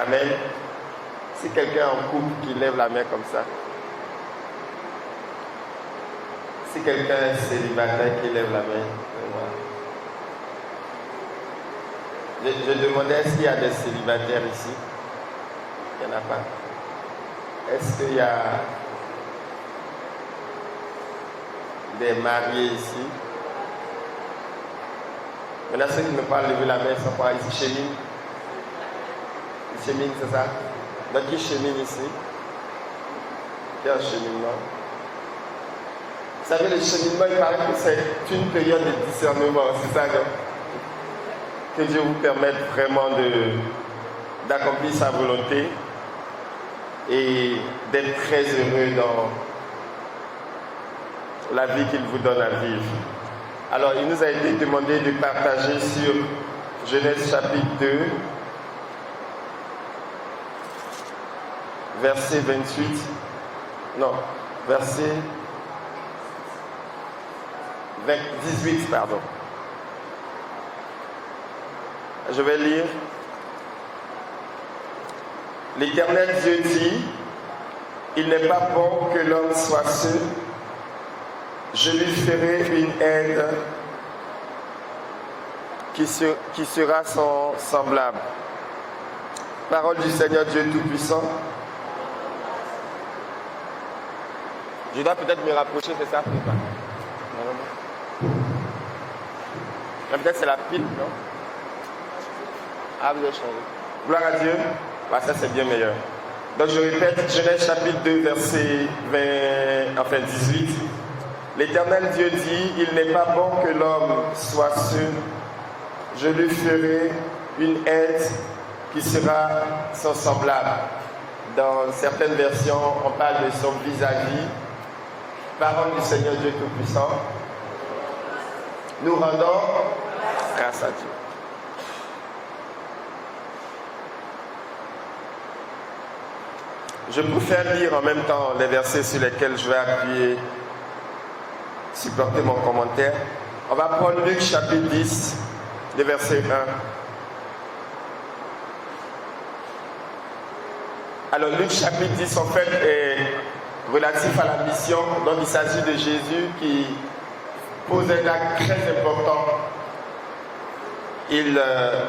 Amen. Si quelqu'un en couple qui lève la main comme ça. Si quelqu'un est célibataire qui lève la main. Voilà. Je demandais est-ce qu'il y a des célibataires ici? Il n'y en a pas. Est-ce qu'il y a des mariés ici? Maintenant, ceux qui ne peuvent pas lever la main, ils sont pas ici. Cheminent. Ils cheminent, c'est ça? Donc, qui chemine ici? Qui a un cheminement? Vous savez, le cheminement, il paraît que c'est une période de discernement, c'est ça, non? Que Dieu vous permette vraiment d'accomplir sa volonté et d'être très heureux dans la vie qu'il vous donne à vivre. Alors, il nous a été demandé de partager sur Genèse chapitre 2, verset 28, non, verset 18, pardon. Je vais lire. L'Éternel Dieu dit, il n'est pas bon que l'homme soit seul, je lui ferai une aide qui sera son semblable. Parole du Seigneur Dieu Tout-Puissant. Je dois peut-être me rapprocher, c'est ça? Peut-être c'est la pile, non? Ah, vous avez changé. Gloire à Dieu. Bah, ça, c'est bien meilleur. Donc, je répète, Genèse chapitre 2, verset 18. L'Éternel Dieu dit, il n'est pas bon que l'homme soit seul. Je lui ferai une aide qui sera son semblable. Dans certaines versions, on parle de son vis-à-vis. Parole du Seigneur Dieu Tout-Puissant. Nous rendons grâce à Dieu. Je préfère lire en même temps les versets sur lesquels je vais appuyer, supporter mon commentaire. On va prendre Luc chapitre 10, le verset 1. Alors Luc chapitre 10 en fait est relatif à la mission. Donc il s'agit de Jésus qui pose un acte très important. Il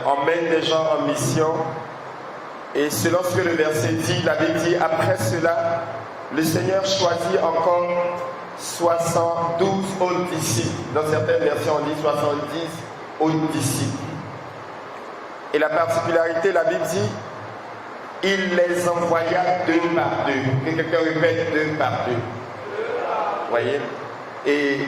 emmène les gens en mission. Et selon ce que le verset dit, il avait dit, après cela, le Seigneur choisit encore 72 autres disciples. Dans certaines versions, on dit 70 autres disciples. Et la particularité, la Bible dit, il les envoya deux par deux. Que quelqu'un répète deux par deux. Vous voyez? Et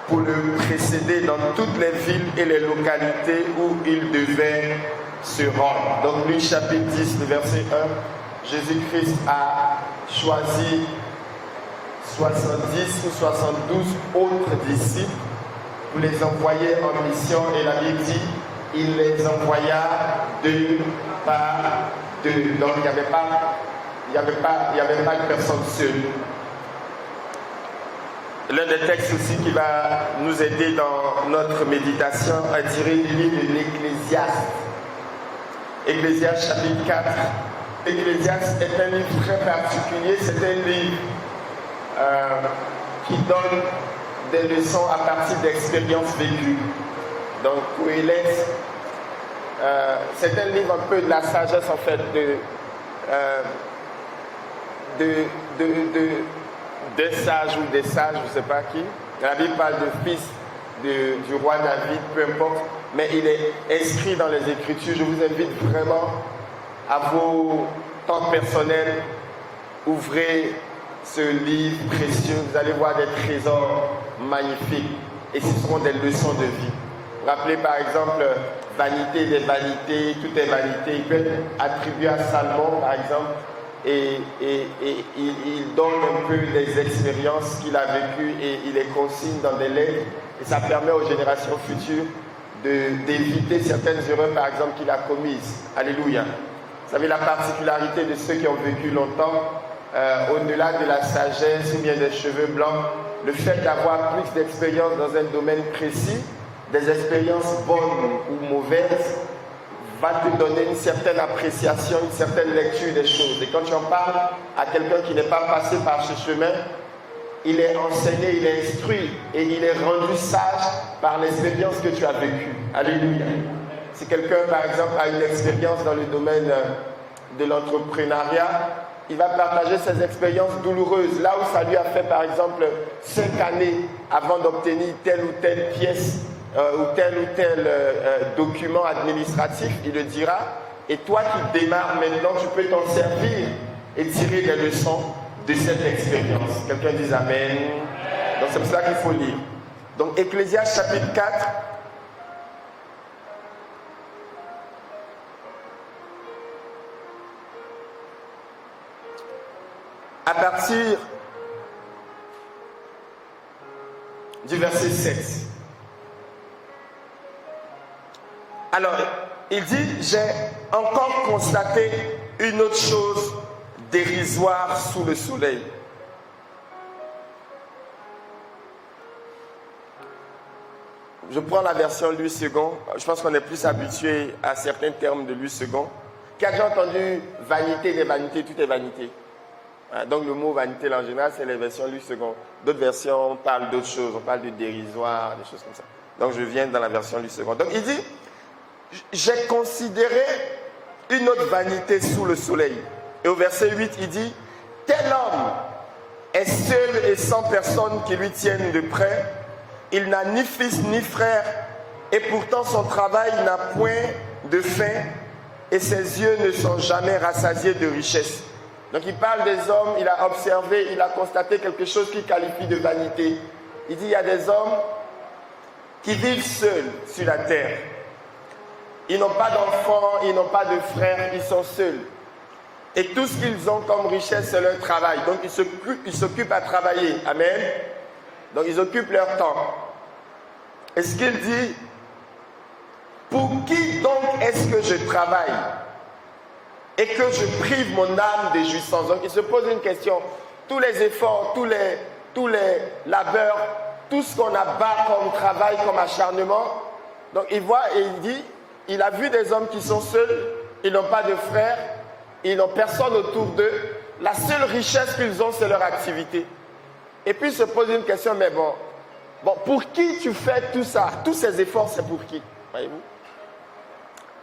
pour le précéder dans toutes les villes et les localités où il devait se rendre. Donc, Luc chapitre 10, le verset 1, Jésus-Christ a choisi 70 ou 72 autres disciples pour les envoyer en mission. Et la Bible dit, il les envoya deux par deux. Donc, il n'y avait pas de personne seule. L'un des textes aussi qui va nous aider dans notre méditation est tiré du livre de l'Ecclésiaste. Ecclésiaste chapitre 4. Ecclésiaste est un livre très particulier. C'est un livre qui donne des leçons à partir d'expériences vécues. Donc, Coëlette, c'est un livre un peu de la sagesse en fait des sages ou des sages, je ne sais pas qui. La Bible parle de fils du roi David, peu importe, mais il est inscrit dans les Écritures. Je vous invite vraiment à vos temps personnels, ouvrez ce livre précieux, vous allez voir des trésors magnifiques et ce seront des leçons de vie. Rappelez par exemple, vanité des vanités, tout est vanité, il peut être attribué à Salomon par exemple. Et il donne un peu les expériences qu'il a vécues et il les consigne dans des lettres et ça permet aux générations futures d'éviter certaines erreurs par exemple qu'il a commises. Alléluia. Vous savez la particularité de ceux qui ont vécu longtemps, au-delà de la sagesse ou bien des cheveux blancs, le fait d'avoir plus d'expérience dans un domaine précis, des expériences bonnes ou mauvaises, va te donner une certaine appréciation, une certaine lecture des choses. Et quand tu en parles à quelqu'un qui n'est pas passé par ce chemin, il est enseigné, il est instruit et il est rendu sage par l'expérience que tu as vécue. Alléluia. Si quelqu'un, par exemple, a une expérience dans le domaine de l'entrepreneuriat, il va partager ses expériences douloureuses. Là où ça lui a fait, par exemple, 5 années avant d'obtenir telle ou telle pièce ou tel document administratif, il le dira. Et toi qui démarres maintenant, tu peux t'en servir et tirer des leçons de cette expérience. Quelqu'un dit Amen. Donc c'est pour ça qu'il faut lire. Donc Ecclésiaste chapitre 4. À partir du verset 7. Alors, il dit, j'ai encore constaté une autre chose dérisoire sous le soleil. Je prends la version Louis II. Je pense qu'on est plus habitué à certains termes de Louis II. Qui a déjà entendu vanité des vanités, tout est vanité. Donc le mot vanité en général, c'est les versions Louis II. D'autres versions parlent d'autres choses. On parle de dérisoire, des choses comme ça. Donc je viens dans la version Louis II. Donc il dit, j'ai considéré une autre vanité sous le soleil. Et au verset 8, il dit, tel homme est seul et sans personne qui lui tienne de près. Il n'a ni fils ni frère, et pourtant son travail n'a point de fin, et ses yeux ne sont jamais rassasiés de richesse. Donc il parle des hommes, il a observé, il a constaté quelque chose qu'il qualifie de vanité. Il dit, il y a des hommes qui vivent seuls sur la terre. Ils n'ont pas d'enfants, ils n'ont pas de frères, ils sont seuls. Et tout ce qu'ils ont comme richesse, c'est leur travail. Donc ils s'occupent à travailler. Amen. Donc ils occupent leur temps. Et ce qu'il dit, pour qui donc est-ce que je travaille et que je prive mon âme de jouissance? Donc il se pose une question. Tous les efforts, tous les labeurs, tout ce qu'on abat comme travail, comme acharnement. Donc il voit et il dit, il a vu des hommes qui sont seuls, ils n'ont pas de frères, ils n'ont personne autour d'eux. La seule richesse qu'ils ont, c'est leur activité. Et puis il se pose une question, mais bon, pour qui tu fais tout ça? Tous ces efforts, c'est pour qui? Voyez-vous?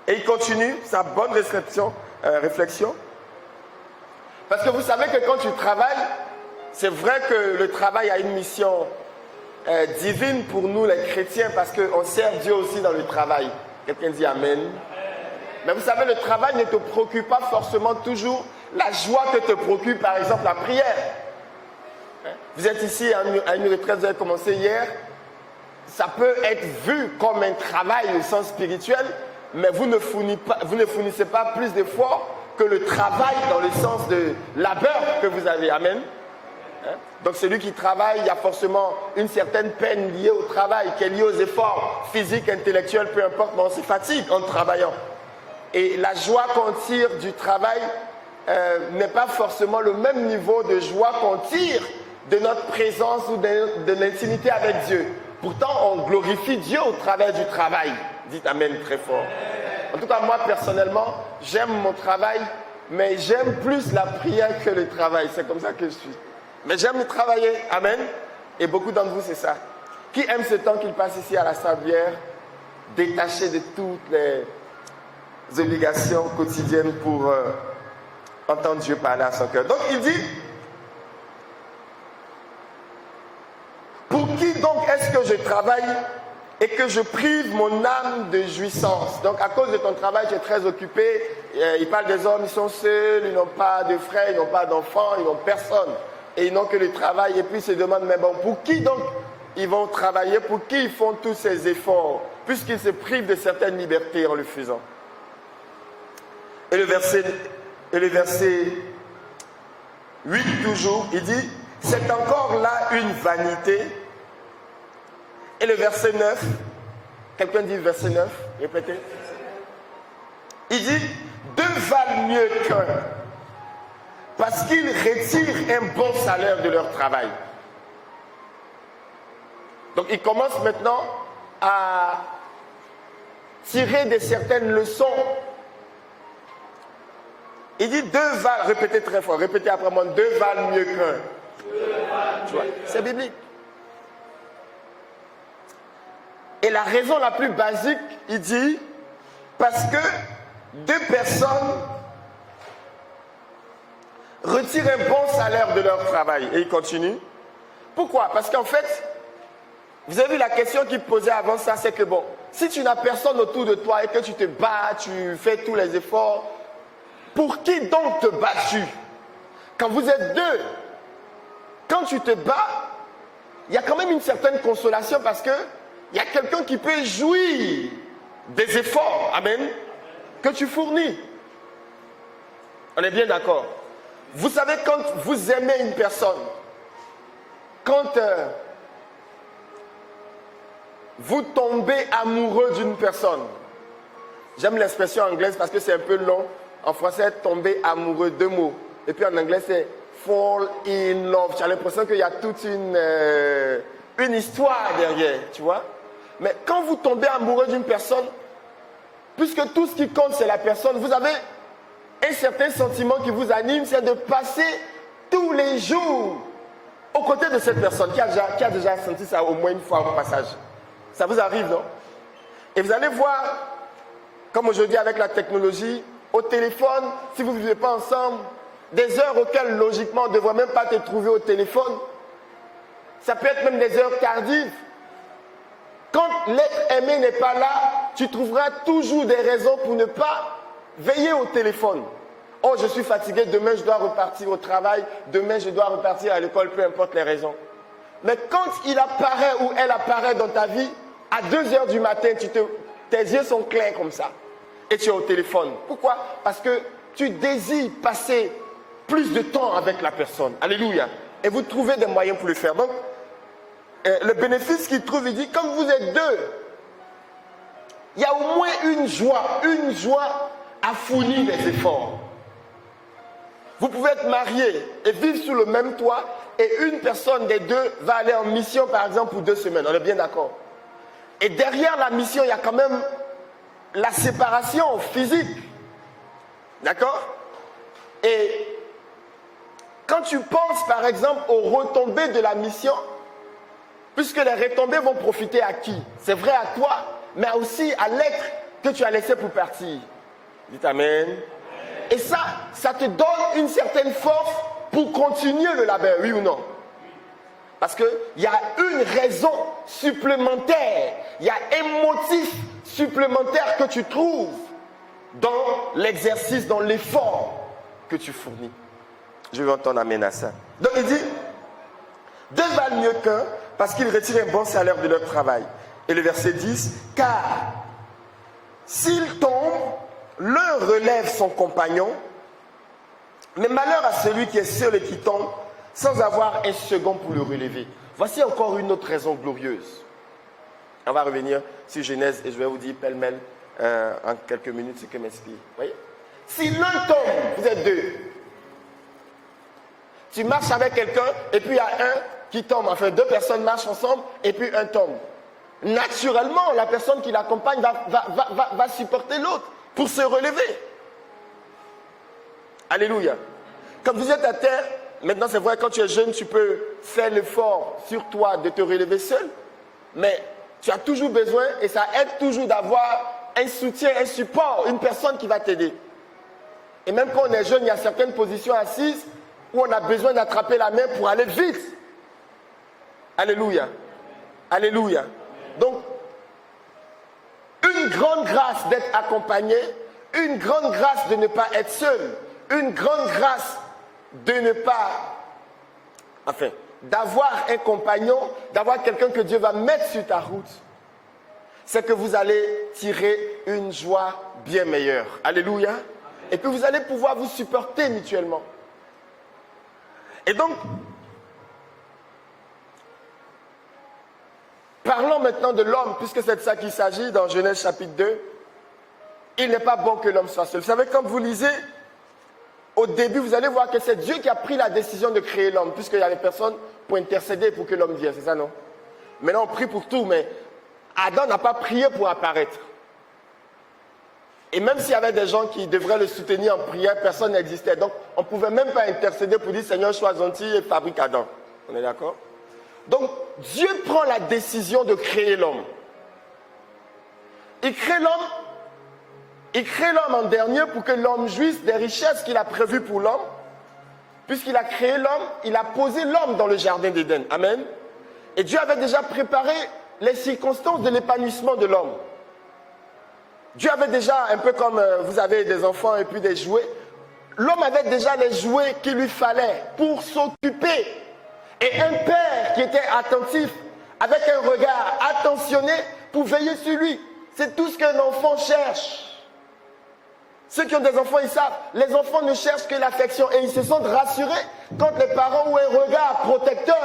Et il continue sa bonne réflexion. Parce que vous savez que quand tu travailles, c'est vrai que le travail a une mission divine pour nous les chrétiens, parce qu'on sert Dieu aussi dans le travail. Quelqu'un dit Amen. Mais vous savez, le travail ne te procure pas forcément toujours la joie que te procure, par exemple, la prière. Vous êtes ici à une retraite, vous avez commencé hier. Ça peut être vu comme un travail au sens spirituel, mais vous ne fournissez pas plus d'efforts que le travail dans le sens de labeur que vous avez. Amen. Donc celui qui travaille, il y a forcément une certaine peine liée au travail, qui est liée aux efforts physiques, intellectuels, peu importe, mais on se fatigue en travaillant. Et la joie qu'on tire du travail n'est pas forcément le même niveau de joie qu'on tire de notre présence ou de l'intimité avec Dieu. Pourtant, on glorifie Dieu au travers du travail. Dites Amen très fort. En tout cas, moi, personnellement, j'aime mon travail, mais j'aime plus la prière que le travail. C'est comme ça que je suis. Mais j'aime travailler. Amen. Et beaucoup d'entre vous, c'est ça. Qui aime ce temps qu'il passe ici à la Sablière, détaché de toutes les obligations quotidiennes pour entendre Dieu parler à son cœur. Donc, il dit, pour qui donc est-ce que je travaille et que je prive mon âme de jouissance? Donc, à cause de ton travail, tu es très occupé. Il parle des hommes, ils sont seuls, ils n'ont pas de frères, ils n'ont pas d'enfants, ils n'ont personne. Et ils n'ont que le travail. Et puis, ils se demandent, mais bon, pour qui donc ils vont travailler? Pour qui ils font tous ces efforts? Puisqu'ils se privent de certaines libertés en le faisant. Et le verset 8, toujours, il dit, c'est encore là une vanité. Et le verset 9, quelqu'un dit verset 9, répétez. Il dit, deux valent mieux qu'un, parce qu'ils retirent un bon salaire de leur travail. Donc il commence maintenant à tirer de certaines leçons Il dit deux valent, répétez très fort, répétez après moi, deux valent mieux qu'un. Tu vois, c'est biblique. Et la raison la plus basique, il dit, parce que deux personnes retirent un bon salaire de leur travail. Et il continue. Pourquoi? Parce qu'en fait, vous avez vu la question qu'il posait avant ça, c'est que bon, si tu n'as personne autour de toi et que tu te bats, tu fais tous les efforts, pour qui donc te bats-tu? Quand vous êtes deux, quand tu te bats, il y a quand même une certaine consolation parce que il y a quelqu'un qui peut jouir des efforts, amen, que tu fournis. On est bien d'accord? Vous savez, quand vous aimez une personne, quand vous tombez amoureux d'une personne, j'aime l'expression anglaise parce que c'est un peu long. En français, tomber amoureux, deux mots. Et puis en anglais, c'est fall in love. Tu as l'impression qu'il y a toute une histoire derrière, tu vois. Mais quand vous tombez amoureux d'une personne, puisque tout ce qui compte, c'est la personne, vous avez un certain sentiment qui vous anime, c'est de passer tous les jours aux côtés de cette personne qui a déjà senti ça au moins une fois au passage. Ça vous arrive, non? Et vous allez voir, comme aujourd'hui avec la technologie, au téléphone, si vous ne vivez pas ensemble, des heures auxquelles logiquement on ne devrait même pas te trouver au téléphone, ça peut être même des heures tardives. Quand l'être aimé n'est pas là, tu trouveras toujours des raisons pour ne pas veiller au téléphone. Oh, je suis fatigué, demain je dois repartir au travail, demain je dois repartir à l'école, peu importe les raisons. Mais quand il apparaît ou elle apparaît dans ta vie, à 2 heures du matin, tes yeux sont clairs comme ça. Et tu es au téléphone. Pourquoi? Parce que tu désires passer plus de temps avec la personne. Alléluia. Et vous trouvez des moyens pour le faire. Donc, le bénéfice qu'il trouve, il dit, comme vous êtes deux, il y a au moins une joie à fournir des efforts. Vous pouvez être mariés et vivre sous le même toit et une personne des deux va aller en mission, par exemple, pour 2 semaines. On est bien d'accord? Et derrière la mission, il y a quand même la séparation physique. D'accord? Et quand tu penses, par exemple, aux retombées de la mission, puisque les retombées vont profiter à qui? C'est vrai à toi, mais aussi à l'être que tu as laissé pour partir. Dites Amen. Et ça te donne une certaine force pour continuer le labeur, oui ou non? Parce qu'il y a une raison supplémentaire, il y a un motif supplémentaire que tu trouves dans l'exercice, dans l'effort que tu fournis. Je veux entendre Amen à ça. Donc il dit, deux valent mieux qu'un parce qu'ils retirent un bon salaire de leur travail. Et le verset 10, car s'il tombe, l'un relève son compagnon, mais malheur à celui qui est seul et qui tombe sans avoir un second pour le relever. Voici encore une autre raison glorieuse. On va revenir sur Genèse et je vais vous dire pêle-mêle en quelques minutes ce que m'inspire. Voyez? Si l'un tombe, vous êtes deux. Tu marches avec quelqu'un et puis il y a un qui tombe. Enfin, 2 personnes marchent ensemble et puis un tombe. Naturellement, la personne qui l'accompagne va supporter l'autre pour se relever. Alléluia. Quand vous êtes à terre, maintenant c'est vrai, quand tu es jeune, tu peux faire l'effort sur toi de te relever seul. Mais tu as toujours besoin, et ça aide toujours d'avoir un soutien, un support, une personne qui va t'aider. Et même quand on est jeune, il y a certaines positions assises où on a besoin d'attraper la main pour aller vite. Alléluia. Alléluia. Donc, une grande grâce d'être accompagné, une grande grâce de ne pas être seul, une grande grâce de ne pas, enfin, d'avoir un compagnon, d'avoir quelqu'un que Dieu va mettre sur ta route, c'est que vous allez tirer une joie bien meilleure. Alléluia. Et puis vous allez pouvoir vous supporter mutuellement. Et donc, parlons maintenant de l'homme, puisque c'est de ça qu'il s'agit dans Genèse chapitre 2. Il n'est pas bon que l'homme soit seul. Vous savez, quand vous lisez, au début, vous allez voir que c'est Dieu qui a pris la décision de créer l'homme, puisqu'il y a des personnes pour intercéder pour que l'homme vienne, c'est ça, non? Maintenant, on prie pour tout, mais Adam n'a pas prié pour apparaître. Et même s'il y avait des gens qui devraient le soutenir en prière, personne n'existait. Donc, on ne pouvait même pas intercéder pour dire, Seigneur, sois gentil et fabrique Adam. On est d'accord? Donc, Dieu prend la décision de créer l'homme. Il crée l'homme en dernier pour que l'homme jouisse des richesses qu'il a prévues pour l'homme. Puisqu'il a créé l'homme, il a posé l'homme dans le jardin d'Éden. Amen. Et Dieu avait déjà préparé les circonstances de l'épanouissement de l'homme. Dieu avait déjà, un peu comme vous avez des enfants et puis des jouets, l'homme avait déjà les jouets qu'il lui fallait pour s'occuper. Et un père qui était attentif, avec un regard attentionné pour veiller sur lui. C'est tout ce qu'un enfant cherche. Ceux qui ont des enfants, ils savent, les enfants ne cherchent que l'affection et ils se sentent rassurés quand les parents ont un regard protecteur.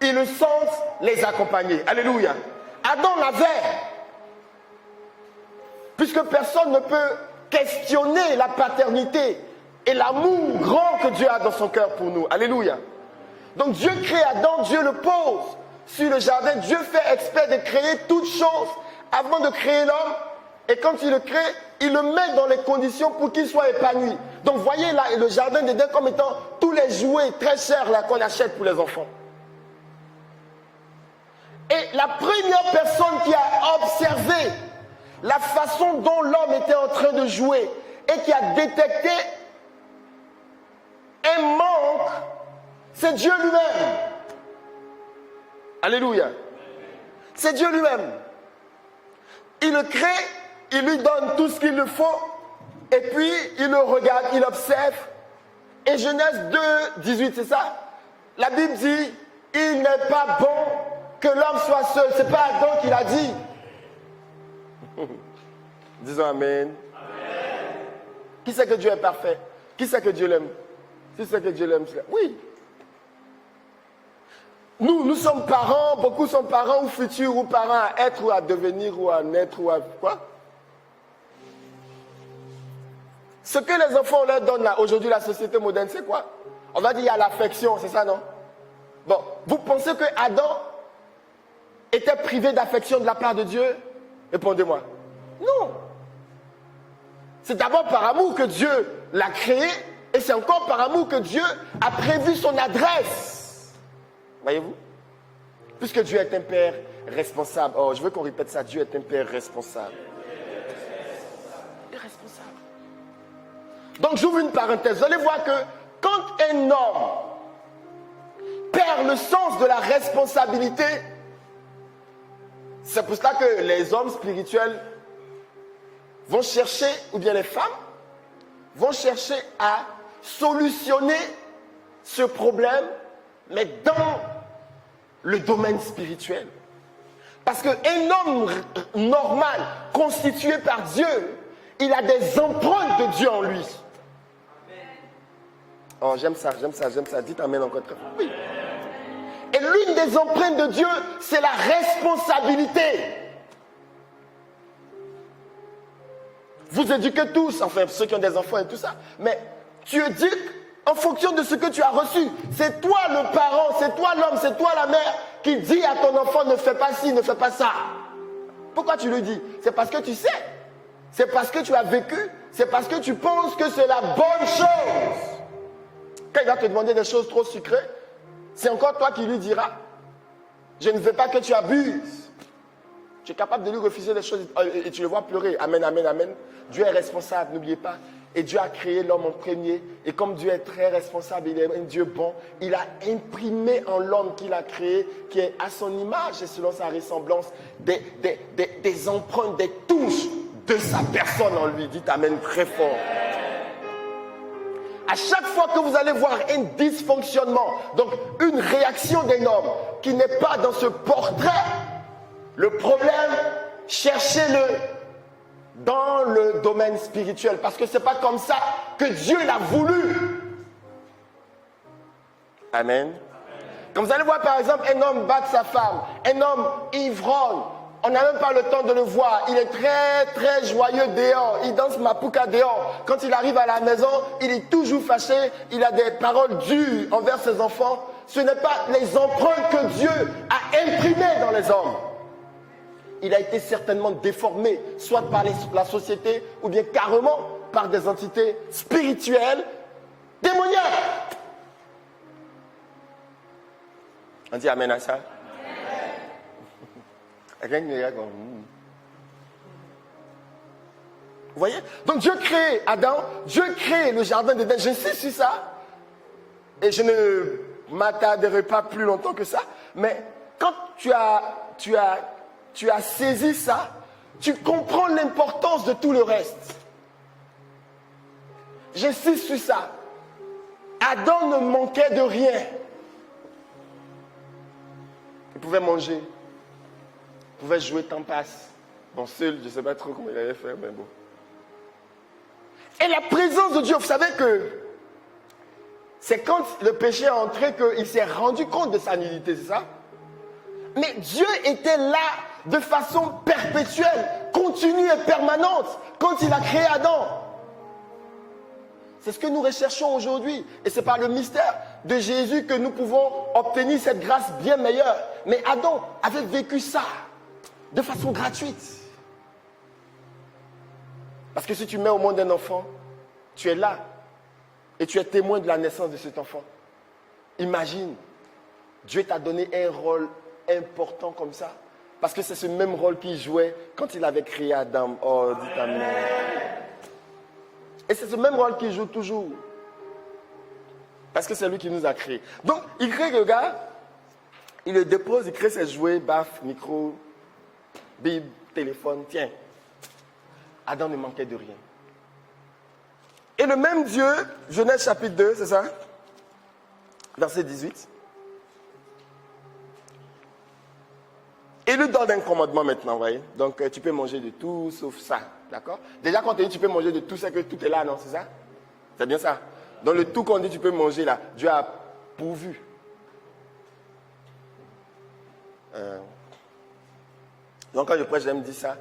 Ils le sentent les accompagner. Alléluia. Adam l'avait. Puisque personne ne peut questionner la paternité et l'amour grand que Dieu a dans son cœur pour nous. Alléluia. Donc Dieu crée Adam, Dieu le pose sur le jardin. Dieu fait exprès de créer toutes choses avant de créer l'homme. Et quand il le crée, il le met dans les conditions pour qu'il soit épanoui. Donc voyez là le jardin d'Éden comme étant tous les jouets très chers là qu'on achète pour les enfants. Et la première personne qui a observé la façon dont l'homme était en train de jouer et qui a détecté un manque, c'est Dieu lui-même. Alléluia. C'est Dieu lui-même. Il le crée, il lui donne tout ce qu'il lui faut, et puis il le regarde, il observe. Et Genèse 2, 18, c'est ça? La Bible dit, il n'est pas bon que l'homme soit seul. C'est pas Adam qui l'a dit. Disons Amen. Amen. Qui sait que Dieu est parfait? Qui sait que Dieu l'aime? Qui sait que Dieu l'aime? Oui. Nous sommes parents, beaucoup sont parents ou futurs ou parents à être ou à devenir ou à naître ou à quoi? Ce que les enfants leur donnent là, aujourd'hui la société moderne, c'est quoi? On va dire il y a l'affection, c'est ça non? Bon, vous pensez que Adam était privé d'affection de la part de Dieu? Répondez-moi. Non. C'est d'abord par amour que Dieu l'a créé et c'est encore par amour que Dieu a prévu son adresse. Voyez-vous? Puisque Dieu est un père responsable. Oh, je veux qu'on répète ça. Dieu est un père responsable. Il est responsable. Donc j'ouvre une parenthèse. Vous allez voir que quand un homme perd le sens de la responsabilité, c'est pour cela que les hommes spirituels vont chercher, ou bien les femmes, vont chercher à solutionner ce problème, mais dans le domaine spirituel. Parce qu'un homme normal, constitué par Dieu, il a des empreintes de Dieu en lui. Oh, j'aime ça. Dites Amen encore très fort. Oui. Et l'une des empreintes de Dieu, c'est la responsabilité. Vous éduquez tous, enfin ceux qui ont des enfants et tout ça, mais tu éduques en fonction de ce que tu as reçu. C'est toi le parent, c'est toi l'homme, c'est toi la mère qui dit à ton enfant ne fais pas ci, ne fais pas ça. Pourquoi tu lui dis? C'est parce que tu sais. C'est parce que tu as vécu. C'est parce que tu penses que c'est la bonne chose. Quand il va te demander des choses trop sucrées, c'est encore toi qui lui diras. Je ne veux pas que tu abuses. Tu es capable de lui refuser des choses et tu le vois pleurer. Amen, amen, amen. Dieu est responsable, n'oubliez pas. Et Dieu a créé l'homme en premier. Et comme Dieu est très responsable, il est un Dieu bon, il a imprimé en l'homme qu'il a créé, qui est à son image et selon sa ressemblance, des empreintes, des touches de sa personne en lui. Dites amen très fort. À chaque fois que vous allez voir un dysfonctionnement, donc une réaction d'un homme qui n'est pas dans ce portrait, le problème, cherchez-le dans le domaine spirituel. Parce que ce n'est pas comme ça que Dieu l'a voulu. Amen. Quand vous allez voir par exemple un homme battre sa femme, un homme ivrogne, on n'a même pas le temps de le voir. Il est très très joyeux dehors. Il danse Mapuka dehors. Quand il arrive à la maison, il est toujours fâché. Il a des paroles dures envers ses enfants. Ce n'est pas les empreintes que Dieu a imprimées dans les hommes. il a été certainement déformé, soit par la société ou bien carrément par des entités spirituelles démoniaques. On dit amen à ça? Rien ne regarde comme vous voyez? Donc Dieu crée Adam, Dieu crée le jardin d'Éden. J'insiste sur ça. Et je ne m'attarderai pas plus longtemps que ça. Mais quand tu as saisi ça, tu comprends l'importance de tout le reste. J'insiste sur ça. Adam ne manquait de rien. Il pouvait manger. Il pouvait jouer tant passe. Bon, seul, je ne sais pas trop comment il allait faire, mais bon. Et la présence de Dieu, vous savez que c'est quand le péché est entré qu'il s'est rendu compte de sa nullité, c'est ça? Mais Dieu était là de façon perpétuelle, continue et permanente quand il a créé Adam. C'est ce que nous recherchons aujourd'hui. Et c'est par le mystère de Jésus que nous pouvons obtenir cette grâce bien meilleure. Mais Adam avait vécu ça de façon gratuite. Parce que si tu mets au monde un enfant, tu es là et tu es témoin de la naissance de cet enfant. Imagine, Dieu t'a donné un rôle important comme ça. Parce que c'est ce même rôle qu'il jouait quand il avait créé Adam. Oh, dis amen. Et c'est ce même rôle qu'il joue toujours. Parce que c'est lui qui nous a créés. Donc, il crée le gars, il le dépose, il crée ses jouets, baf, micro, Bible, téléphone, tiens. Adam ne manquait de rien. Et le même Dieu, Genèse chapitre 2, c'est ça? Verset 18. Il lui donne un commandement maintenant, vous voyez. Donc, tu peux manger de tout sauf ça, d'accord? Déjà, quand on dit tu peux manger de tout, c'est que tout est là, non? C'est ça? C'est bien ça? Dans le tout qu'on dit tu peux manger là, Dieu a pourvu. Donc, quand je prêche, j'aime dire ça.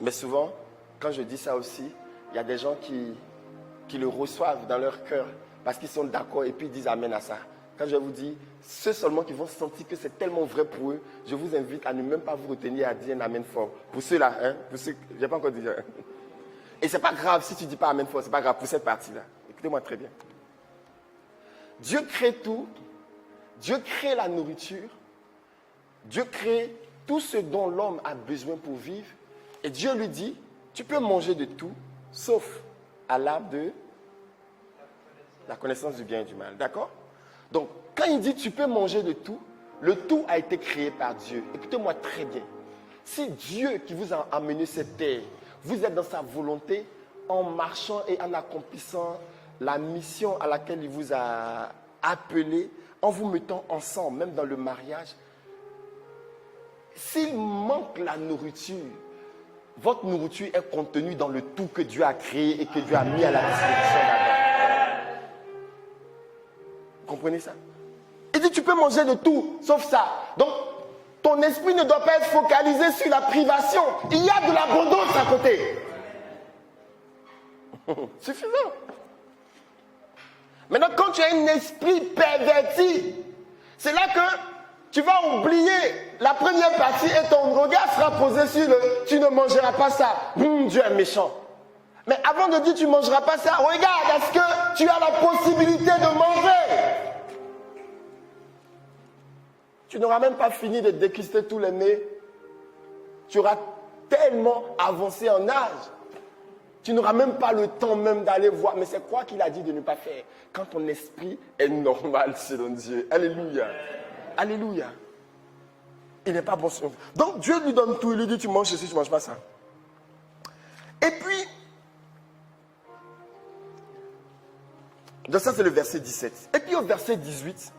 Mais souvent, quand je dis ça aussi, il y a des gens qui le reçoivent dans leur cœur parce qu'ils sont d'accord et puis ils disent amen à ça. Quand je vous dis, ceux seulement qui vont sentir que c'est tellement vrai pour eux, je vous invite à ne même pas vous retenir à dire un amen fort. Pour ceux-là, hein, pour ceux, je n'ai pas encore dit. Hein. Et ce n'est pas grave si tu ne dis pas amen fort, ce n'est pas grave pour cette partie-là. Écoutez-moi très bien. Dieu crée tout. Dieu crée la nourriture. Dieu crée tout ce dont l'homme a besoin pour vivre. Et Dieu lui dit, tu peux manger de tout, sauf à l'arbre de la connaissance du bien et du mal. D'accord? Donc, quand il dit tu peux manger de tout, le tout a été créé par Dieu. Écoutez-moi très bien. Si Dieu qui vous a amené cette terre, vous êtes dans sa volonté, en marchant et en accomplissant la mission à laquelle il vous a appelé, en vous mettant ensemble, même dans le mariage, s'il manque la nourriture, votre nourriture est contenue dans le tout que Dieu a créé et que Dieu a mis à la disposition d'Adam. Vous comprenez ça? Il dit tu peux manger de tout, sauf ça. Donc, ton esprit ne doit pas être focalisé sur la privation. Il y a de l'abondance à côté. Suffisant. Maintenant, quand tu as un esprit perverti, c'est là que tu vas oublier la première partie et ton regard sera posé sur le « tu ne mangeras pas ça ». Dieu est méchant. Mais avant de dire « tu ne mangeras pas ça », regarde, est-ce que tu as la possibilité de manger? Tu n'auras même pas fini de déguster tous les mets. Tu auras tellement avancé en âge. Tu n'auras même pas le temps même d'aller voir. Mais c'est quoi qu'il a dit de ne pas faire? Quand ton esprit est normal selon Dieu. Alléluia. Alléluia. Il n'est pas bon sur nous. Donc Dieu lui donne tout. Il lui dit tu manges ceci, tu ne manges pas ça. Et puis, donc ça c'est le verset 17. Et puis au verset 18,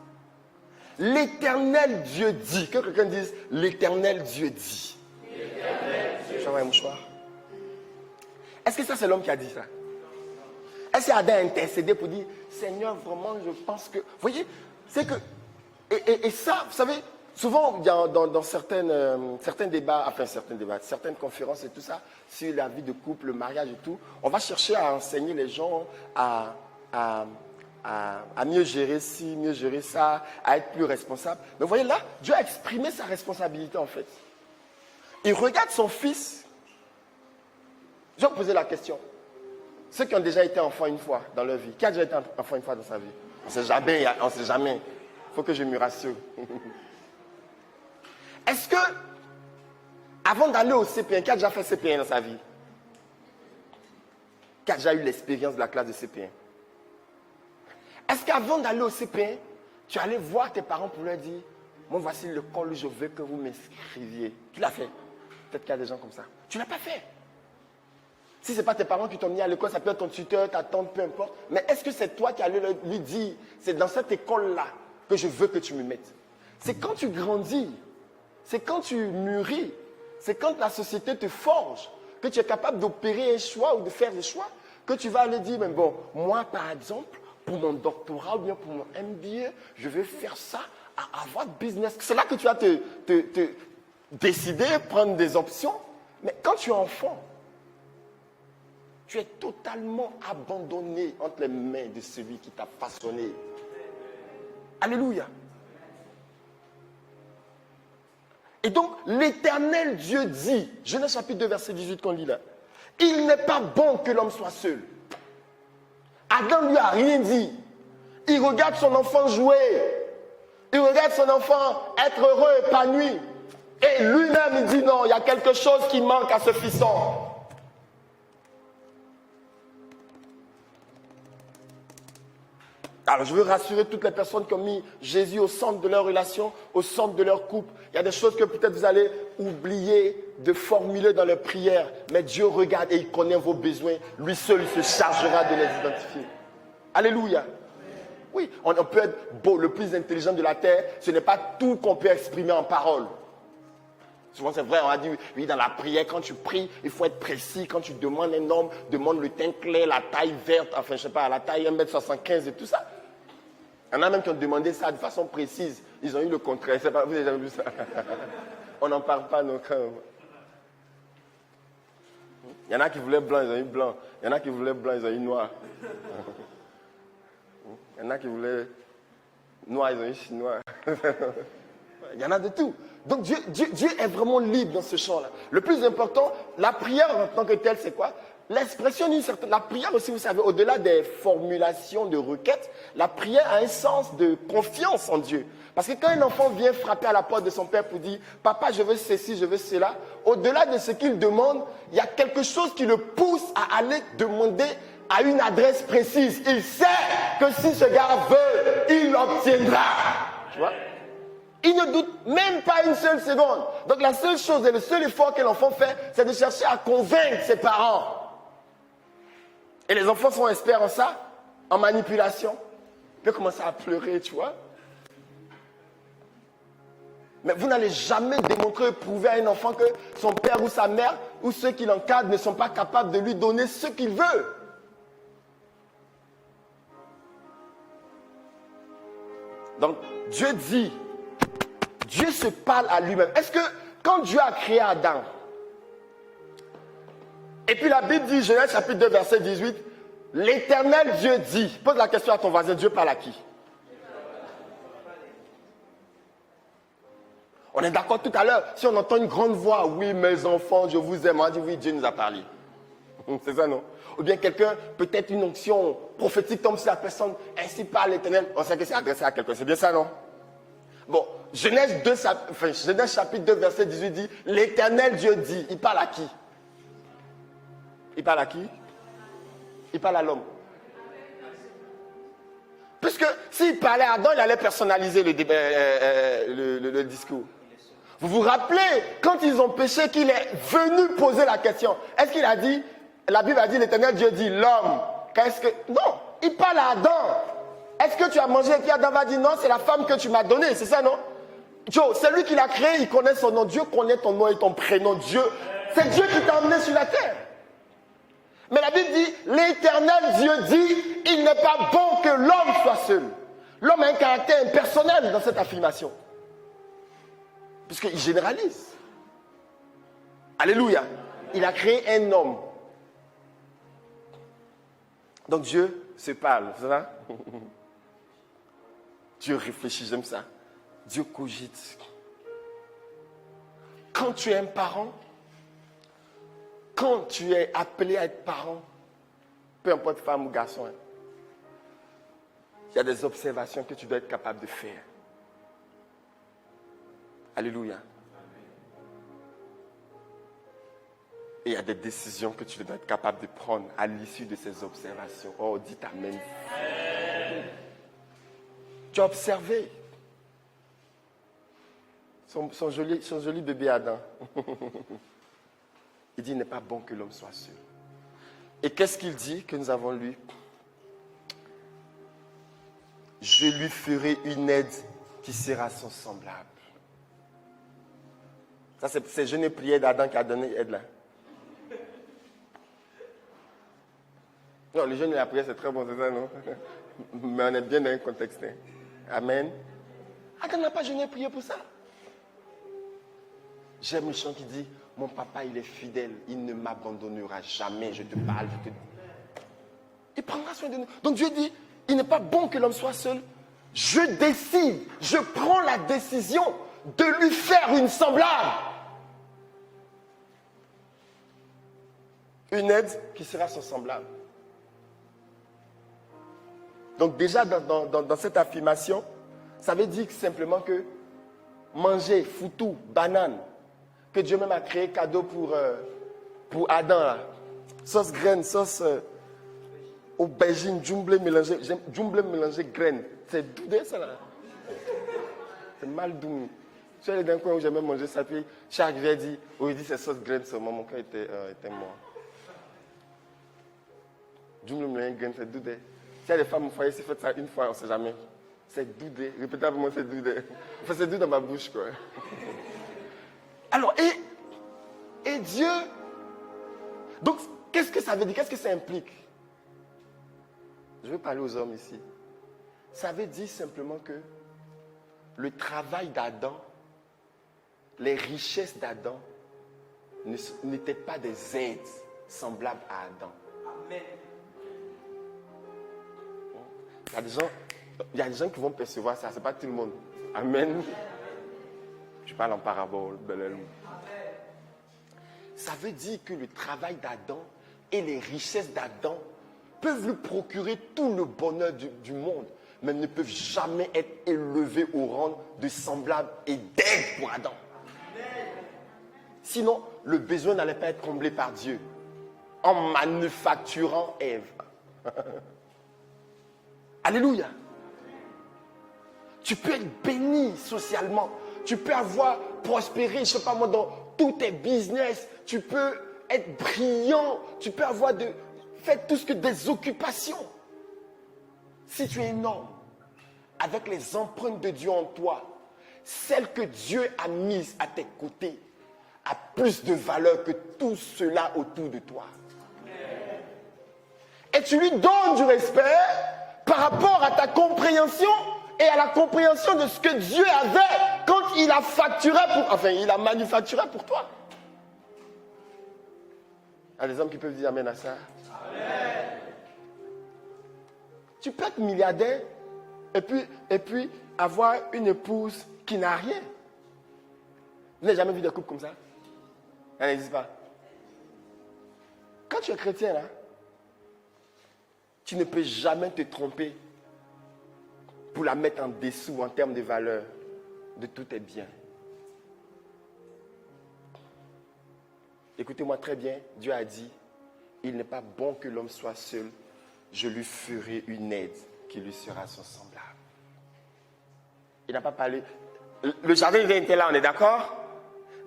l'Éternel Dieu dit. Que quelqu'un dise l'Éternel Dieu dit. L'Éternel Dieu dit. Un mouchoir. Est-ce que ça c'est l'homme qui a dit ça? Est-ce qu'Adam a intercédé pour dire Seigneur, vraiment, je pense que. Vous voyez, c'est que. Et ça, vous savez, souvent, dans certains débats, certaines conférences et tout ça, sur la vie de couple, le mariage et tout, on va chercher à enseigner les gens à mieux gérer ci, mieux gérer ça, à être plus responsable. Mais vous voyez là, Dieu a exprimé sa responsabilité en fait. il regarde son fils. Je vais vous poser la question. Ceux qui ont déjà été enfants une fois dans leur vie, qui a déjà été enfant une fois dans sa vie? On ne sait jamais, on ne sait jamais. Il faut que je me rassure. Est-ce que, avant d'aller au CP1, qui a déjà fait CP1 dans sa vie? Qui a déjà eu l'expérience de la classe de CP1? Est-ce qu'avant d'aller au CP1, tu allais voir tes parents pour leur dire, moi voici l'école où je veux que vous m'inscriviez? Tu l'as fait? Peut-être qu'il y a des gens comme ça. Tu ne l'as pas fait. Si ce n'est pas tes parents qui t'ont mis à l'école, ça peut être ton tuteur, ta tante, peu importe. Mais est-ce que c'est toi qui allais lui dire, c'est dans cette école-là que je veux que tu me mettes? C'est quand tu grandis, c'est quand tu mûris, c'est quand la société te forge, que tu es capable d'opérer un choix ou de faire des choix, que tu vas aller dire, mais bon, moi par exemple, pour mon doctorat ou bien pour mon MBA, je vais faire ça, à avoir business. C'est là que tu vas te décider, prendre des options. Mais quand tu es enfant, tu es totalement abandonné entre les mains de celui qui t'a façonné. Alléluia. Et donc, l'Éternel Dieu dit, Genèse chapitre 2, verset 18 qu'on lit là, il n'est pas bon que l'homme soit seul. Adam lui a rien dit. Il regarde son enfant jouer. Il regarde son enfant être heureux, épanoui. Et lui-même, il dit non, il y a quelque chose qui manque à ce fisson. Alors, je veux rassurer toutes les personnes qui ont mis Jésus au centre de leur relation, au centre de leur couple. Il y a des choses que peut-être vous allez oublier de formuler dans les prières. Mais Dieu regarde et il connaît vos besoins. Lui seul, il se chargera de les identifier. Alléluia. Oui, on peut être beau, le plus intelligent de la terre. Ce n'est pas tout qu'on peut exprimer en parole. Souvent, c'est vrai, on a dit, oui, dans la prière, quand tu pries, il faut être précis. Quand tu demandes un homme, demande le teint clair, la taille verte, enfin, je sais pas, la taille 1m75 et tout ça. Il y en a même qui ont demandé ça de façon précise. Ils ont eu le contraire. Pas, vous avez jamais vu ça? On n'en parle pas, donc. Il y en a qui voulaient blanc, ils ont eu blanc. Il y en a qui voulaient blanc, ils ont eu noir. Il y en a qui voulaient noir, ils ont eu chinois. Il y en a de tout. Donc Dieu est vraiment libre dans ce champ-là. Le plus important, la prière en tant que telle, c'est quoi? L'expression d'une certaine... La prière aussi, vous savez, au-delà des formulations de requêtes, la prière a un sens de confiance en Dieu. Parce que quand un enfant vient frapper à la porte de son père pour dire « Papa, je veux ceci, je veux cela », au-delà de ce qu'il demande, il y a quelque chose qui le pousse à aller demander à une adresse précise. Il sait que si ce gars veut, il l'obtiendra. Tu vois? Il ne doute même pas une seule seconde. Donc la seule chose et le seul effort que l'enfant fait, c'est de chercher à convaincre ses parents. Et les enfants sont experts en ça, en manipulation. Ils peuvent commencer à pleurer, tu vois. Mais vous n'allez jamais démontrer ou prouver à un enfant que son père ou sa mère ou ceux qui l'encadrent ne sont pas capables de lui donner ce qu'il veut. Donc, Dieu dit, Dieu se parle à lui-même. Est-ce que quand Dieu a créé Adam, et puis la Bible dit, Genèse chapitre 2, verset 18, l'Éternel Dieu dit, pose la question à ton voisin, Dieu parle à qui? On est d'accord tout à l'heure, si on entend une grande voix, oui mes enfants, je vous aime, on dit oui, Dieu nous a parlé. C'est ça, non? Ou bien quelqu'un, peut-être une onction prophétique tombe sur la personne, ainsi parle l'Éternel, on sait que c'est adressé à quelqu'un, c'est bien ça, non? Bon, Genèse chapitre 2, verset 18 dit, l'Éternel Dieu dit, il parle à qui? Il parle à qui? Il parle à l'homme. Puisque s'il parlait à Adam, il allait personnaliser le discours. Vous vous rappelez, quand ils ont péché, qu'il est venu poser la question. Est-ce qu'il a dit, la Bible a dit, l'Éternel Dieu dit, l'homme, qu'est-ce que... Non, il parle à Adam. Est-ce que tu as mangé? Et puis Adam va dire, non, c'est la femme que tu m'as donnée, c'est ça, non? Joe, c'est lui qui l'a créé, il connaît son nom. Dieu connaît ton nom et ton prénom. Dieu, c'est Dieu qui t'a emmené sur la terre. Mais la Bible dit, l'Éternel Dieu dit, il n'est pas bon que l'homme soit seul. L'homme a un caractère impersonnel dans cette affirmation. Puisqu'il généralise. Alléluia. Il a créé un homme. Donc Dieu se parle, c'est ça? Dieu réfléchit, j'aime ça. Dieu cogite. quand tu es un parent, quand tu es appelé à être parent, peu importe femme ou garçon, hein, il y a des observations que tu dois être capable de faire. Alléluia. Et il y a des décisions que tu dois être capable de prendre à l'issue de ces observations. Oh, dites Amen. Tu as observé son joli bébé Adam. Il dit, il n'est pas bon que l'homme soit seul. Et qu'est-ce qu'il dit que nous avons lu? Je lui ferai une aide qui sera son semblable. Ça, c'est jeune prière d'Adam qui a donné aide là. Non, le jeûne et la prière, c'est très bon, c'est ça, non? Mais on est bien dans un contexte. Hein? Amen. Adam n'a pas jeûné et prié pour ça. J'aime le chant qui dit, mon papa, il est fidèle, il ne m'abandonnera jamais, je te parle, je te dis. Il prendra soin de nous. Donc Dieu dit, il n'est pas bon que l'homme soit seul. Je décide, je prends la décision de lui faire une semblable. Une aide qui sera son semblable. Donc déjà dans cette affirmation, ça veut dire simplement que manger, foutou, banane, que Dieu même a créé cadeau pour Adam, là. Sauce graine, sauce aubergine, jumblé mélangé graine. C'est doudé ça là. C'est mal doux. Je suis allé dans un coin où j'ai même mangé ça, puis chaque jour dit, il dit c'est sauce graine seulement, mon cœur était mort. Jumblé mélangé graine, c'est doudé. S'il y a des femmes au foyer, si faites ça une fois, on ne sait jamais. C'est doudé. Répétez avec moi, c'est doudé. Enfin, c'est doudé dans ma bouche, quoi. Alors, et Dieu... Donc, qu'est-ce que ça veut dire? Qu'est-ce que ça implique? Je veux parler aux hommes ici. Ça veut dire simplement que le travail d'Adam, les richesses d'Adam, n'étaient pas des aides semblables à Adam. Amen. Il y a des gens qui vont percevoir ça, ce n'est pas tout le monde. Amen. Je parle en parabole. Ça veut dire que le travail d'Adam et les richesses d'Adam peuvent lui procurer tout le bonheur du monde, mais ne peuvent jamais être élevés au rang de semblable et d'aide pour Adam. Sinon, le besoin n'allait pas être comblé par Dieu en manufacturant Ève. Alléluia. Tu peux être béni socialement. Tu peux avoir prospéré, je ne sais pas moi, dans tous tes business. Tu peux être brillant. Tu peux avoir faire tout ce que des occupations. Si tu es un homme avec les empreintes de Dieu en toi, celle que Dieu a mise à tes côtés a plus de valeur que tout cela autour de toi. Et tu lui donnes du respect par rapport à ta compréhension et à la compréhension de ce que Dieu avait quand il a facturé il a manufacturé pour toi. Il y a des hommes qui peuvent dire amen à ça. Amen. Tu peux être milliardaire et puis avoir une épouse qui n'a rien. Vous n'avez jamais vu des couples comme ça? Ça n'existe pas. Quand tu es chrétien, là, tu ne peux jamais te tromper pour la mettre en dessous en termes de valeur de tous tes biens. Écoutez-moi très bien, Dieu a dit, il n'est pas bon que l'homme soit seul, je lui ferai une aide qui lui sera son semblable. Il n'a pas parlé. Le jardin était là, on est d'accord?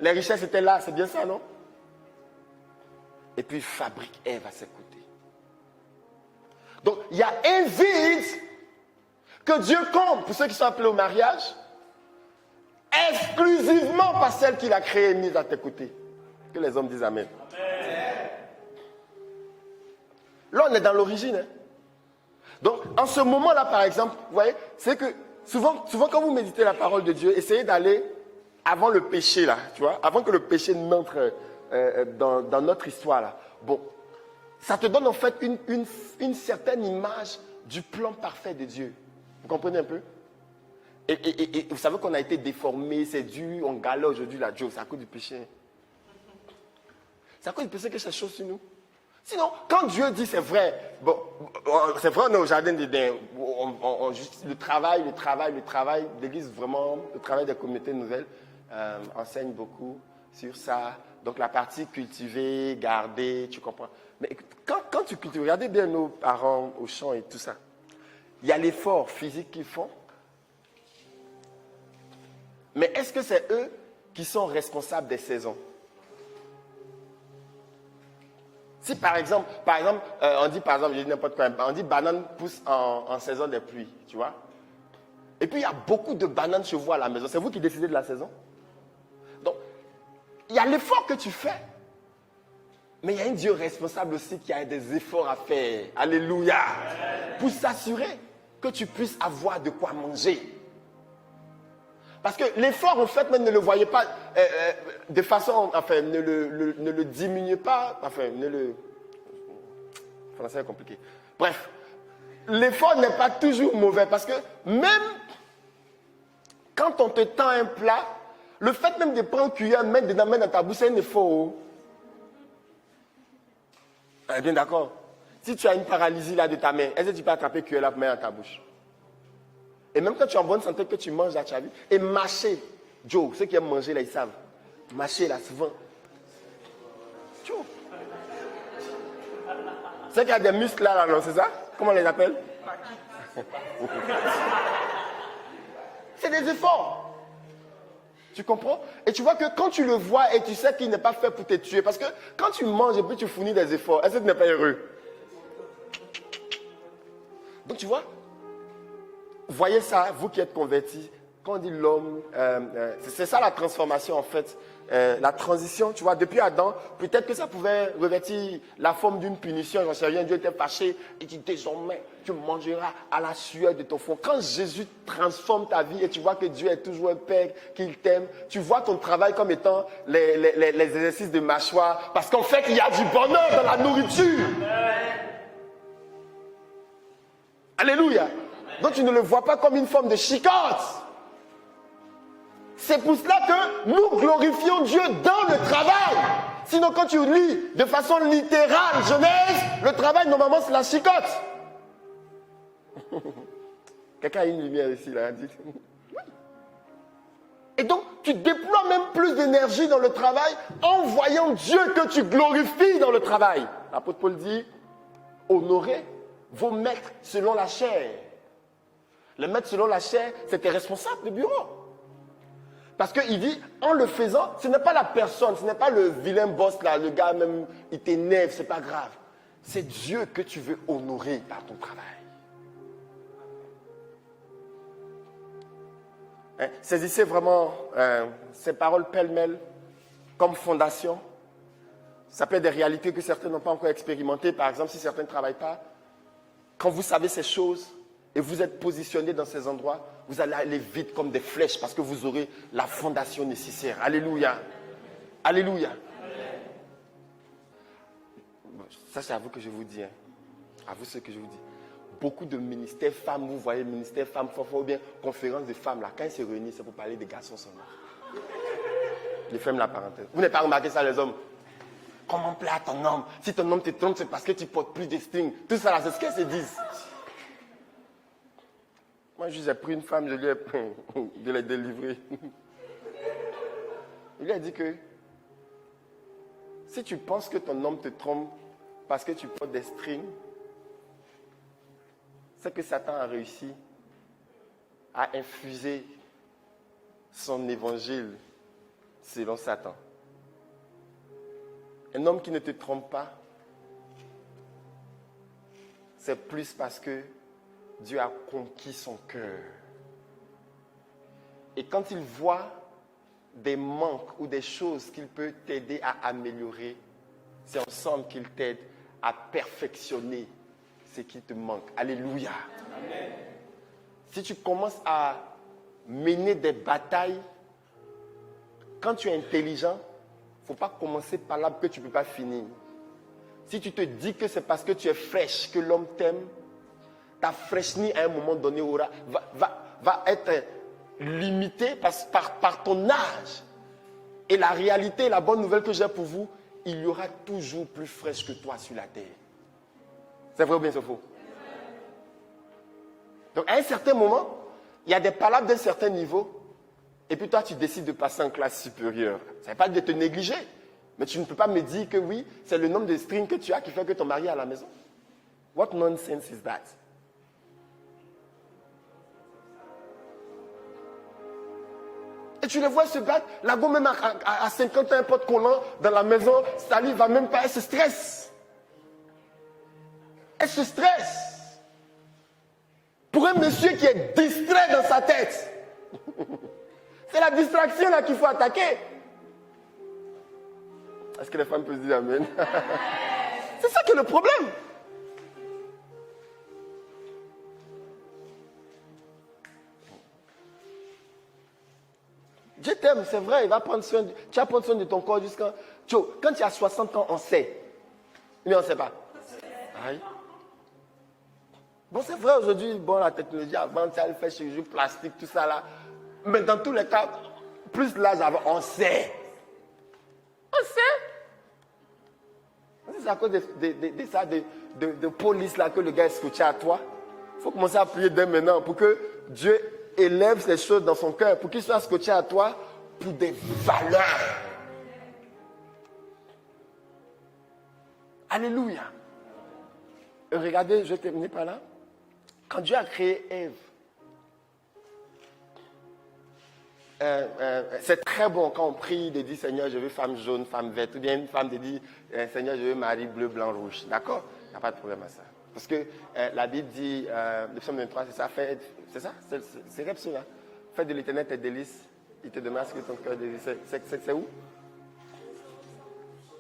Les richesses étaient là, c'est bien ça, non? Et puis il fabrique Ève à ses côtés. Donc, il y a un vide que Dieu comble pour ceux qui sont appelés au mariage, exclusivement par celle qu'il a créée et mise à tes côtés. Que les hommes disent amen. Amen. Là, on est dans l'origine. Hein? Donc, en ce moment-là, par exemple, vous voyez, c'est que souvent quand vous méditez la parole de Dieu, essayez d'aller avant le péché, là, tu vois, avant que le péché n'entre dans notre histoire, là. Bon. Ça te donne en fait une certaine image du plan parfait de Dieu. Vous comprenez un peu? Et vous savez qu'on a été déformé, c'est dû, on galère aujourd'hui la Joe, c'est à cause du péché. C'est à cause du péché que ces choses sur nous. Sinon, quand Dieu dit c'est vrai, bon, c'est vrai, on est au jardin d'Éden, le travail, l'Église vraiment, le travail des communautés nouvelles enseigne beaucoup sur ça. Donc la partie cultiver, garder, tu comprends. Mais écoute, quand tu cultives, regardez bien nos parents au champ et tout ça. Il y a l'effort physique qu'ils font. Mais est-ce que c'est eux qui sont responsables des saisons? Si par exemple, on dit par exemple, je dis n'importe quoi, on dit banane pousse en saison des pluies, tu vois. Et puis il y a beaucoup de bananes chez vous à la maison. C'est vous qui décidez de la saison. Donc, il y a l'effort que tu fais. Mais il y a un Dieu responsable aussi qui a des efforts à faire. Alléluia. Pour s'assurer que tu puisses avoir de quoi manger. Parce que l'effort, en fait, même ne le voyez pas de façon, enfin, ne le diminuez pas, enfin, français est compliqué. Bref, l'effort n'est pas toujours mauvais parce que même quand on te tend un plat, le fait même de prendre une cuillère, mettre dans ta bouche, c'est un effort. Bien d'accord. Si tu as une paralysie là de ta main, est-ce que tu peux attraper une cuillère là pour mettre dans ta bouche? Et même quand tu es en bonne santé, que tu manges là, tu as vu. Et mâcher, Joe, ceux qui aiment manger là, ils savent. Mâcher là, souvent. Joe. Ceux qui ont des muscles là, non, c'est ça? Comment on les appelle? C'est des efforts. Tu comprends? Et tu vois que quand tu le vois et tu sais qu'il n'est pas fait pour te tuer, parce que quand tu manges et puis tu fournis des efforts, est-ce que tu n'es pas heureux? Donc tu vois, voyez ça, vous qui êtes convertis, quand on dit l'homme, c'est ça la transformation en fait. La transition, tu vois, depuis Adam, peut-être que ça pouvait revêtir la forme d'une punition, j'en sais rien, Dieu était fâché, et dit désormais, tu mangeras à la sueur de ton front. Quand Jésus transforme ta vie et tu vois que Dieu est toujours un Père, qu'il t'aime, tu vois ton travail comme étant les exercices de mâchoire, parce qu'en fait, il y a du bonheur dans la nourriture. Alléluia. Donc tu ne le vois pas comme une forme de chicotte. C'est pour cela que nous glorifions Dieu dans le travail. Sinon, quand tu lis de façon littérale Genèse, le travail, normalement, c'est la chicotte. Quelqu'un a une lumière ici, là. Et donc, tu déploies même plus d'énergie dans le travail en voyant Dieu que tu glorifies dans le travail. L'apôtre Paul dit, honorez vos maîtres selon la chair. Le maître selon la chair, c'est tes responsables de bureau. Parce qu'il dit, en le faisant, ce n'est pas la personne, ce n'est pas le vilain boss là, le gars même, il t'énerve, c'est pas grave. C'est Dieu que tu veux honorer par ton travail. Hein? Saisissez vraiment ces paroles pêle-mêle comme fondation. Ça peut être des réalités que certains n'ont pas encore expérimentées. Par exemple, si certains ne travaillent pas, quand vous savez ces choses, et vous êtes positionné dans ces endroits, vous allez aller vite comme des flèches parce que vous aurez la fondation nécessaire. Alléluia. Alléluia. Ça, c'est à vous que je vous dis. Hein. À vous ce que je vous dis. Beaucoup de ministères femmes, vous voyez, ministères femmes, ou bien conférences de femmes, là, quand ils se réunissent, c'est pour parler des garçons seulement. Je ferme la parenthèse. Vous n'avez pas remarqué ça, les hommes? Comment plaire à ton homme? Si ton homme te trompe, c'est parce que tu portes plus de string. Tout ça, là, c'est ce qu'elles se disent. Moi, j'ai pris une femme, je l'ai délivrée. Il lui a dit que si tu penses que ton homme te trompe parce que tu portes des strings, c'est que Satan a réussi à infuser son évangile selon Satan. Un homme qui ne te trompe pas, c'est plus parce que Dieu a conquis son cœur. Et quand il voit des manques ou des choses qu'il peut t'aider à améliorer, c'est ensemble qu'il t'aide à perfectionner ce qui te manque. Alléluia. Amen. Si tu commences à mener des batailles, quand tu es intelligent, il ne faut pas commencer par là que tu ne peux pas finir. Si tu te dis que c'est parce que tu es fraîche que l'homme t'aime, ta fraîcherie à un moment donné va être limité par ton âge. Et la réalité, la bonne nouvelle que j'ai pour vous, il y aura toujours plus fraîche que toi sur la terre. C'est vrai ou bien c'est faux? Donc à un certain moment, il y a des palabres d'un certain niveau, et puis toi tu décides de passer en classe supérieure. Ça ne veut pas dire de te négliger, mais tu ne peux pas me dire que oui, c'est le nombre de strings que tu as qui fait que ton mari est à la maison. What nonsense is that? Et tu les vois se battre, la go même à 50 ans, un pote collant dans la maison, Sally va même pas, elle se stresse. Elle se stresse. Pour un monsieur qui est distrait dans sa tête. C'est la distraction là qu'il faut attaquer. Est-ce que les femmes peuvent dire amen? C'est ça qui est le problème. Dieu t'aime, c'est vrai, il va prendre soin tu vas prendre soin de ton corps jusqu'à... Quand tu as 60 ans, on sait. Mais on ne sait pas. Aïe. Bon, c'est vrai aujourd'hui, bon, la technologie avant, tu as le fait chirurgie plastique, tout ça là. Mais dans tous les cas, plus l'âge avant, on sait. On sait. C'est à cause de police là que le gars est scotché à toi. Il faut commencer à prier dès maintenant pour que Dieu élève ces choses dans son cœur, pour qu'il soit scotché à toi pour des valeurs. Alléluia. Et regardez, je vais terminer par là. Quand Dieu a créé Ève, c'est très bon quand on prie de dire Seigneur, je veux femme jaune, femme verte, ou bien une femme de dire Seigneur, je veux mari bleu, blanc, rouge. D'accord? Il n'y a pas de problème à ça. Parce que la Bible dit, le psaume 23, c'est ça, c'est ça? C'est le psaume là. Fais de l'éternel tes délices, il te demande ce que ton cœur désire. C'est où?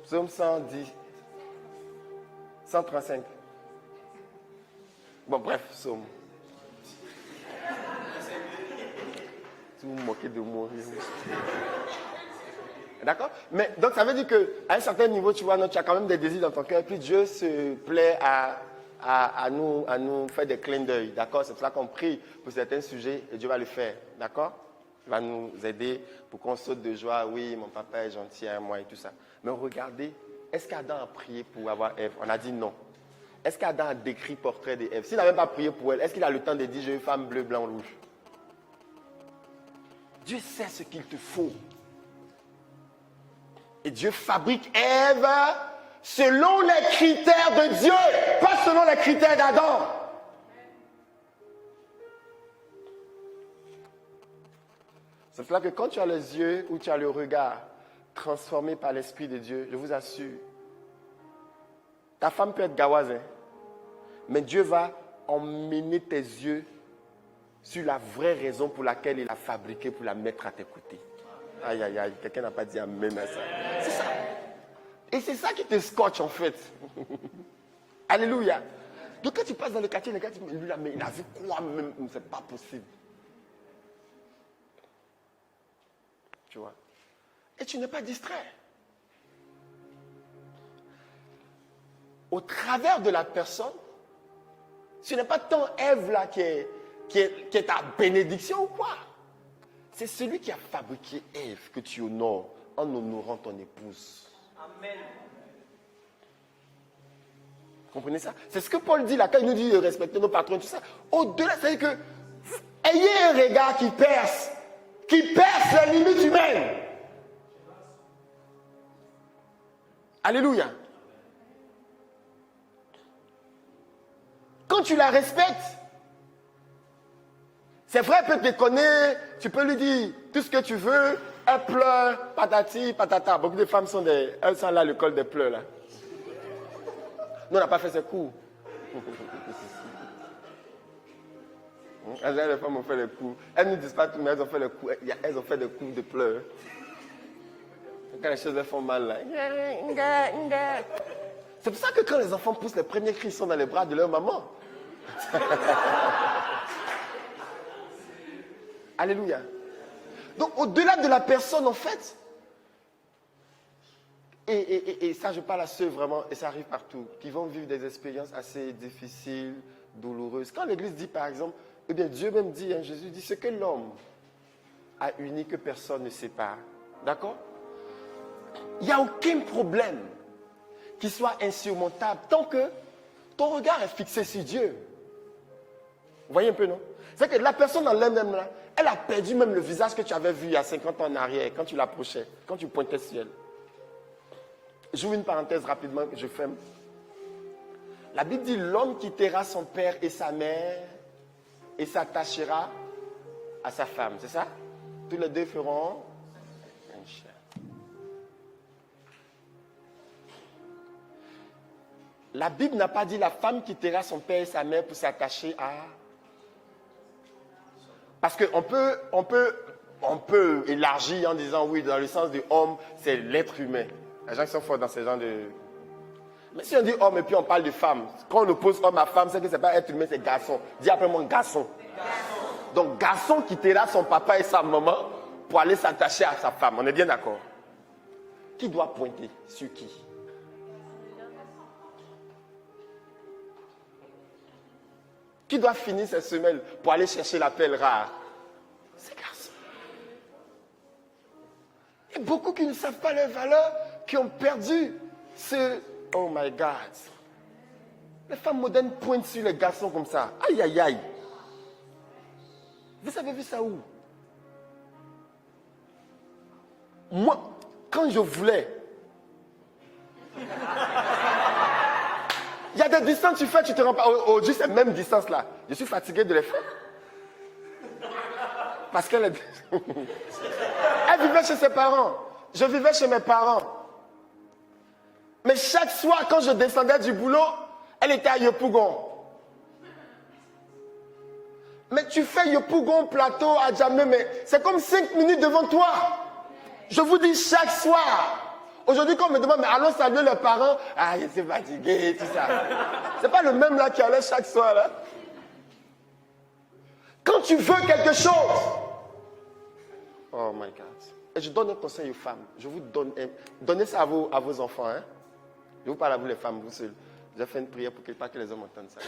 Psaume 110, 135. Bon, bref, psaume. Si vous vous moquez de moi. D'accord? Mais donc ça veut dire qu'à un certain niveau, tu vois, tu as quand même des désirs dans ton cœur, et puis Dieu se plaît à nous faire des clins d'œil. D'accord? C'est pour ça qu'on prie pour certains sujets et Dieu va le faire. D'accord? Il va nous aider pour qu'on saute de joie. Oui, mon papa est gentil à moi et tout ça. Mais regardez, est-ce qu'Adam a prié pour avoir Ève? On a dit non. Est-ce qu'Adam a décrit portrait d'Ève? S'il n'a même pas prié pour elle, est-ce qu'il a le temps de dire je veux une femme bleu, blanc, rouge? Dieu sait ce qu'il te faut. Et Dieu fabrique Ève selon les critères de Dieu, pas selon les critères d'Adam. C'est pour cela que quand tu as les yeux ou tu as le regard transformé par l'Esprit de Dieu, je vous assure, ta femme peut être gawaz, hein, mais Dieu va emmener tes yeux sur la vraie raison pour laquelle il a fabriqué pour la mettre à tes côtés. Aïe, aïe, aïe, quelqu'un n'a pas dit amen à ça. C'est ça. Et c'est ça qui te scotche en fait. Alléluia. Donc quand tu passes dans le quartier, lui là, mais il a vu quoi même? C'est pas possible. Tu vois. Et tu n'es pas distrait. Au travers de la personne, ce n'est pas tant Ève là qui est ta bénédiction ou quoi. C'est celui qui a fabriqué Ève que tu honores en honorant ton épouse. Amen. Vous comprenez ça? C'est ce que Paul dit là, quand il nous dit de respecter nos patrons, tout ça. Au-delà, c'est-à-dire que ayez un regard qui perce les limites humaines. Alléluia. Quand tu la respectes, c'est vrai, elle peut te connaître, tu peux lui dire tout ce que tu veux, elle pleure, patati, patata. Beaucoup de femmes elles sont là à l'école des pleurs là. Nous, on n'a pas fait ces cours. Les femmes ont fait les cours. Elles ne disent pas tout, mais elles ont fait les cours. Elles ont fait des cours de pleurs. Quand les choses elles font mal là. C'est pour ça que quand les enfants poussent les premiers cris, ils sont dans les bras de leur maman. Alléluia. Donc au-delà de la personne en fait, et ça je parle à ceux vraiment, et ça arrive partout, qui vont vivre des expériences assez difficiles, douloureuses. Quand l'Église dit par exemple, eh bien Dieu même dit, hein, Jésus dit, ce que l'homme a uni que personne ne sépare. D'accord? Il n'y a aucun problème qui soit insurmontable tant que ton regard est fixé sur Dieu. Vous voyez un peu, non? C'est que la personne en elle-même, là, elle a perdu même le visage que tu avais vu il y a 50 ans en arrière, quand tu l'approchais, quand tu pointais sur elle. J'ouvre une parenthèse rapidement que je ferme. La Bible dit, l'homme quittera son père et sa mère et s'attachera à sa femme. C'est ça? Tous les deux feront un chien. La Bible n'a pas dit la femme quittera son père et sa mère pour s'attacher à... Parce qu'on peut élargir en disant oui, dans le sens de homme, c'est l'être humain. Les gens qui sont forts dans ce genre de... Mais si on dit homme et puis on parle de femme, quand on oppose homme à femme, c'est que ce n'est pas être humain, c'est garçon. Dis après moi garçon. Donc garçon quittera son papa et sa maman pour aller s'attacher à sa femme. On est bien d'accord? Qui doit pointer sur qui? Qui doit finir ses semelles pour aller chercher la perle rare? C'est garçon. Il y a beaucoup qui ne savent pas leur valeur, qui ont perdu ce... Oh my God. Les femmes modernes pointent sur les garçons comme ça. Aïe, aïe, aïe. Vous avez vu ça où? Moi, quand je voulais... Il y a des distances tu fais, tu te rends pas... Juste cette même distance-là. Je suis fatigué de les faire. Parce qu'elle est... Elle vivait chez ses parents. Je vivais chez mes parents. Mais chaque soir, quand je descendais du boulot, elle était à Yopougon. Mais tu fais Yopougon, plateau, à Djamé, mais c'est comme 5 minutes devant toi. Je vous dis chaque soir. Aujourd'hui, quand on me demande, mais allons saluer les parents. Ah, je suis fatigué, tout ça. C'est pas le même là qui allait chaque soir, là. Quand tu veux quelque chose. Oh my God. Et je donne un conseil aux femmes. Je vous donne, donnez ça à vos enfants, hein. Je vous parle à vous les femmes, vous seuls. J'ai fait une prière pour pas que les hommes entendent ça.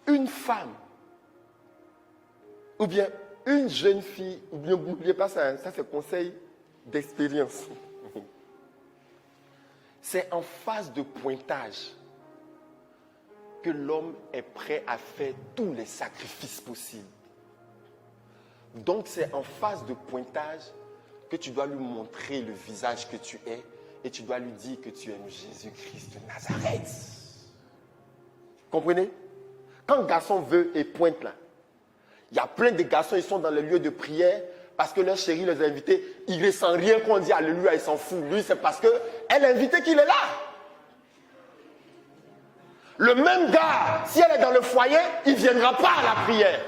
Une femme, ou bien une jeune fille, n'oubliez pas ça, hein, ça c'est conseil d'expérience. C'est en phase de pointage que l'homme est prêt à faire tous les sacrifices possibles. Donc c'est en phase de pointage que tu dois lui montrer le visage que tu es et tu dois lui dire que tu aimes Jésus-Christ de Nazareth. Comprenez? Quand un garçon veut et pointe là, il y a plein de garçons, ils sont dans le lieu de prière parce que leur chérie les a invités. Il ne sent rien qu'on dit alléluia, il s'en fout. Lui, c'est parce qu'elle a invité qu'il est là. Le même gars, si elle est dans le foyer, il ne viendra pas à la prière.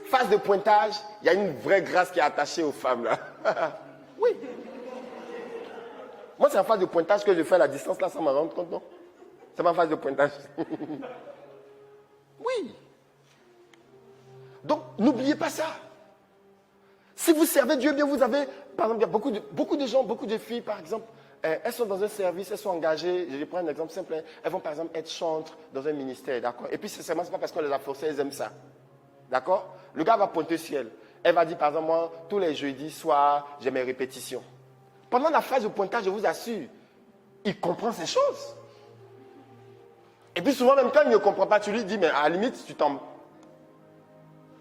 Phase de pointage, il y a une vraie grâce qui est attachée aux femmes là. Oui. Moi, c'est en phase de pointage que je fais la distance là sans m'en rendre compte, non? C'est ma phase de pointage. Oui. Donc, n'oubliez pas ça. Si vous servez Dieu bien, vous avez, par exemple, il y a beaucoup de gens, beaucoup de filles, par exemple, elles sont dans un service, elles sont engagées, je vais prendre un exemple simple, elles vont par exemple être chantres dans un ministère, d'accord? Et puis, c'est pas parce qu'on les a forcées, elles aiment ça. D'accord? Le gars va pointer sur elle. Elle va dire, par exemple, moi, tous les jeudis soirs, j'ai mes répétitions. Pendant la phase de pointage, je vous assure, il comprend ces choses. Et puis souvent, même quand il ne comprend pas, tu lui dis, mais à la limite, tu tombes.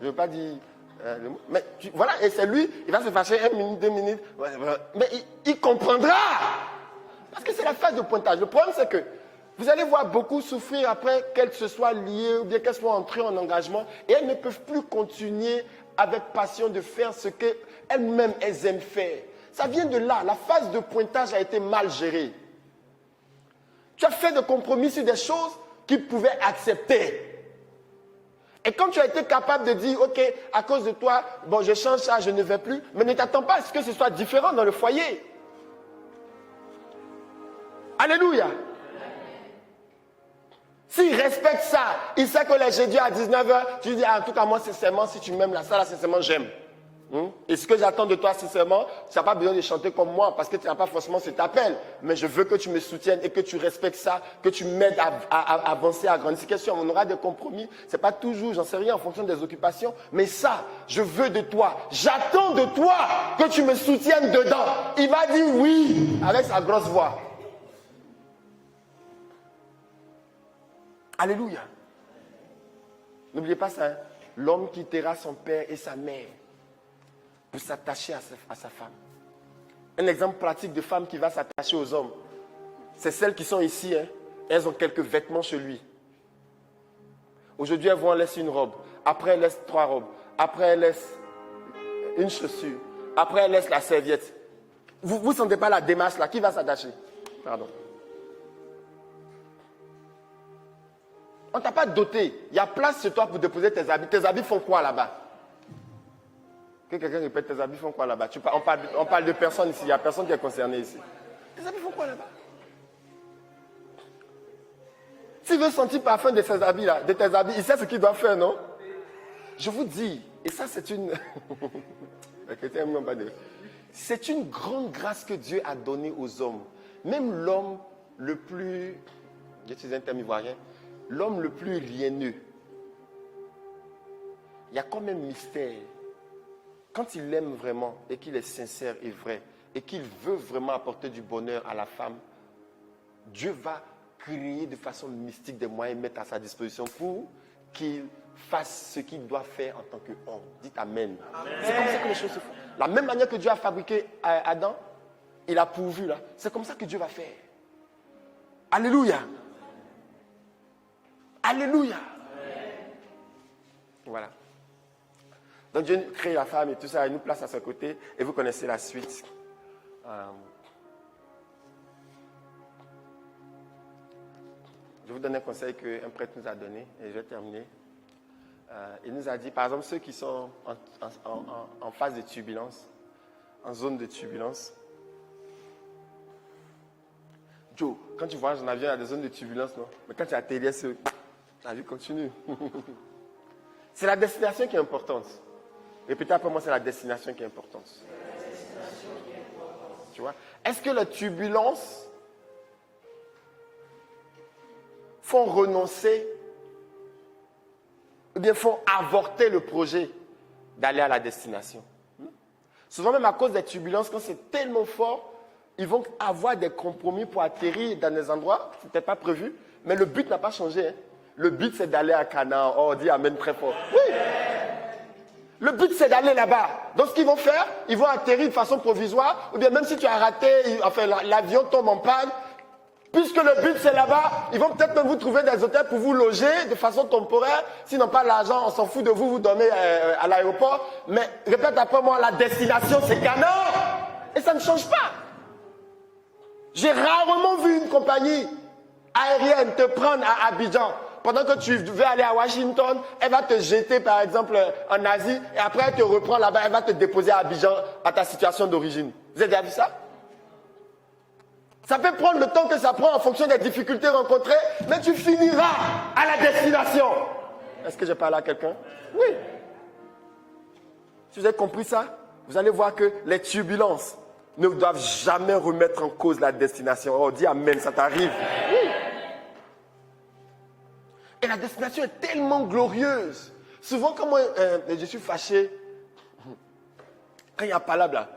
Je ne veux pas dire le mot. Mais voilà, et c'est lui, il va se fâcher 1 minute, 2 minutes. Mais il comprendra. Parce que c'est la phase de pointage. Le problème, c'est que vous allez voir beaucoup souffrir après qu'elles se soient liées ou bien qu'elles soient entrées en engagement et elles ne peuvent plus continuer avec passion de faire ce qu'elles-mêmes elles aiment faire. Ça vient de là. La phase de pointage a été mal gérée. Tu as fait des compromis sur des choses qu'ils pouvaient accepter. Et quand tu as été capable de dire, ok, à cause de toi, bon, je change ça, je ne vais plus, mais ne t'attends pas à ce que ce soit différent dans le foyer. Alléluia. S'il respecte ça, il sait que les jeudis à 19h, tu dis, ah, en tout cas, moi, sincèrement, si tu m'aimes là, ça, là, sincèrement, j'aime. Et ce que j'attends de toi, sincèrement, tu n'as pas besoin de chanter comme moi parce que tu n'as pas forcément cet appel. Mais je veux que tu me soutiennes et que tu respectes ça, que tu m'aides à avancer, à grandir. C'est question, on aura des compromis. Ce n'est pas toujours, j'en sais rien, en fonction des occupations. Mais ça, je veux de toi. J'attends de toi que tu me soutiennes dedans. Il va dire oui avec sa grosse voix. Alléluia. N'oubliez pas ça. Hein? L'homme quittera son père et sa mère pour s'attacher à sa femme. Un exemple pratique de femme qui va s'attacher aux hommes, c'est celles qui sont ici. Hein? Elles ont quelques vêtements chez lui. Aujourd'hui, elles vont laisser une robe. Après, elles laissent 3 robes. Après, elles laissent une chaussure. Après, elles laissent la serviette. Vous ne sentez pas la démarche là? Qui va s'attacher? Pardon. On ne t'a pas doté. Il y a place chez toi pour déposer tes habits. Tes habits font quoi là-bas? Que quelqu'un répète, tes habits font quoi là-bas? On parle de personne ici. Il n'y a personne qui est concerné ici. Tes habits font quoi là-bas? S'il veut sentir parfum de ses habits là, de tes habits, il sait ce qu'il doit faire, non? Je vous dis, et ça c'est une... c'est une grande grâce que Dieu a donnée aux hommes. Même l'homme le plus... J'utilise un terme ivoirien. L'homme le plus lienneux, il y a quand même mystère. Quand il aime vraiment et qu'il est sincère et vrai et qu'il veut vraiment apporter du bonheur à la femme, Dieu va créer de façon mystique des moyens, mettre à sa disposition pour qu'il fasse ce qu'il doit faire en tant qu'homme. Dites Amen. Amen. C'est comme ça que les choses se font. La même manière que Dieu a fabriqué Adam, il a pourvu là. C'est comme ça que Dieu va faire. Alléluia. Alléluia. Voilà. Donc Dieu crée la femme et tout ça, il nous place à ses côtés et vous connaissez la suite. Je vous donne un conseil qu'un prêtre nous a donné et je vais terminer. Il nous a dit, par exemple, ceux qui sont en phase de turbulence, en zone de turbulence. Joe, quand tu voyages en avion, il y a des zones de turbulence, non? Mais quand tu atterris, la vie continue. C'est la destination qui est importante. Répétez après moi, c'est la destination qui est importante. Tu vois? Est-ce que les turbulences font renoncer ou bien font avorter le projet d'aller à la destination? Souvent même à cause des turbulences, quand c'est tellement fort, ils vont avoir des compromis pour atterrir dans des endroits qui n'étaient pas prévus, mais le but n'a pas changé. Hein. Le but, c'est d'aller à Canaan. Oh, on dit Amen très fort. Oui. Le but, c'est d'aller là-bas. Donc, ce qu'ils vont faire, ils vont atterrir de façon provisoire, ou bien même si tu as raté, enfin, l'avion tombe en panne, puisque le but, c'est là-bas, ils vont peut-être même vous trouver des hôtels pour vous loger de façon temporaire. S'ils n'ont pas l'argent, on s'en fout de vous, vous dormez à l'aéroport. Mais, répète après moi, la destination, c'est Canaan. Et ça ne change pas. J'ai rarement vu une compagnie aérienne te prendre à Abidjan. Pendant que tu veux aller à Washington, elle va te jeter par exemple en Asie et après elle te reprend là-bas, elle va te déposer à Abidjan à ta situation d'origine. Vous avez déjà vu ça? Ça peut prendre le temps que ça prend en fonction des difficultés rencontrées, mais tu finiras à la destination. Est-ce que j'ai parlé à quelqu'un? Oui. Si vous avez compris ça, vous allez voir que les turbulences ne doivent jamais remettre en cause la destination. Oh, dis Amen, ça t'arrive. Oui. Et la destination est tellement glorieuse. Souvent, quand moi, je suis fâché, quand il y a palabre là,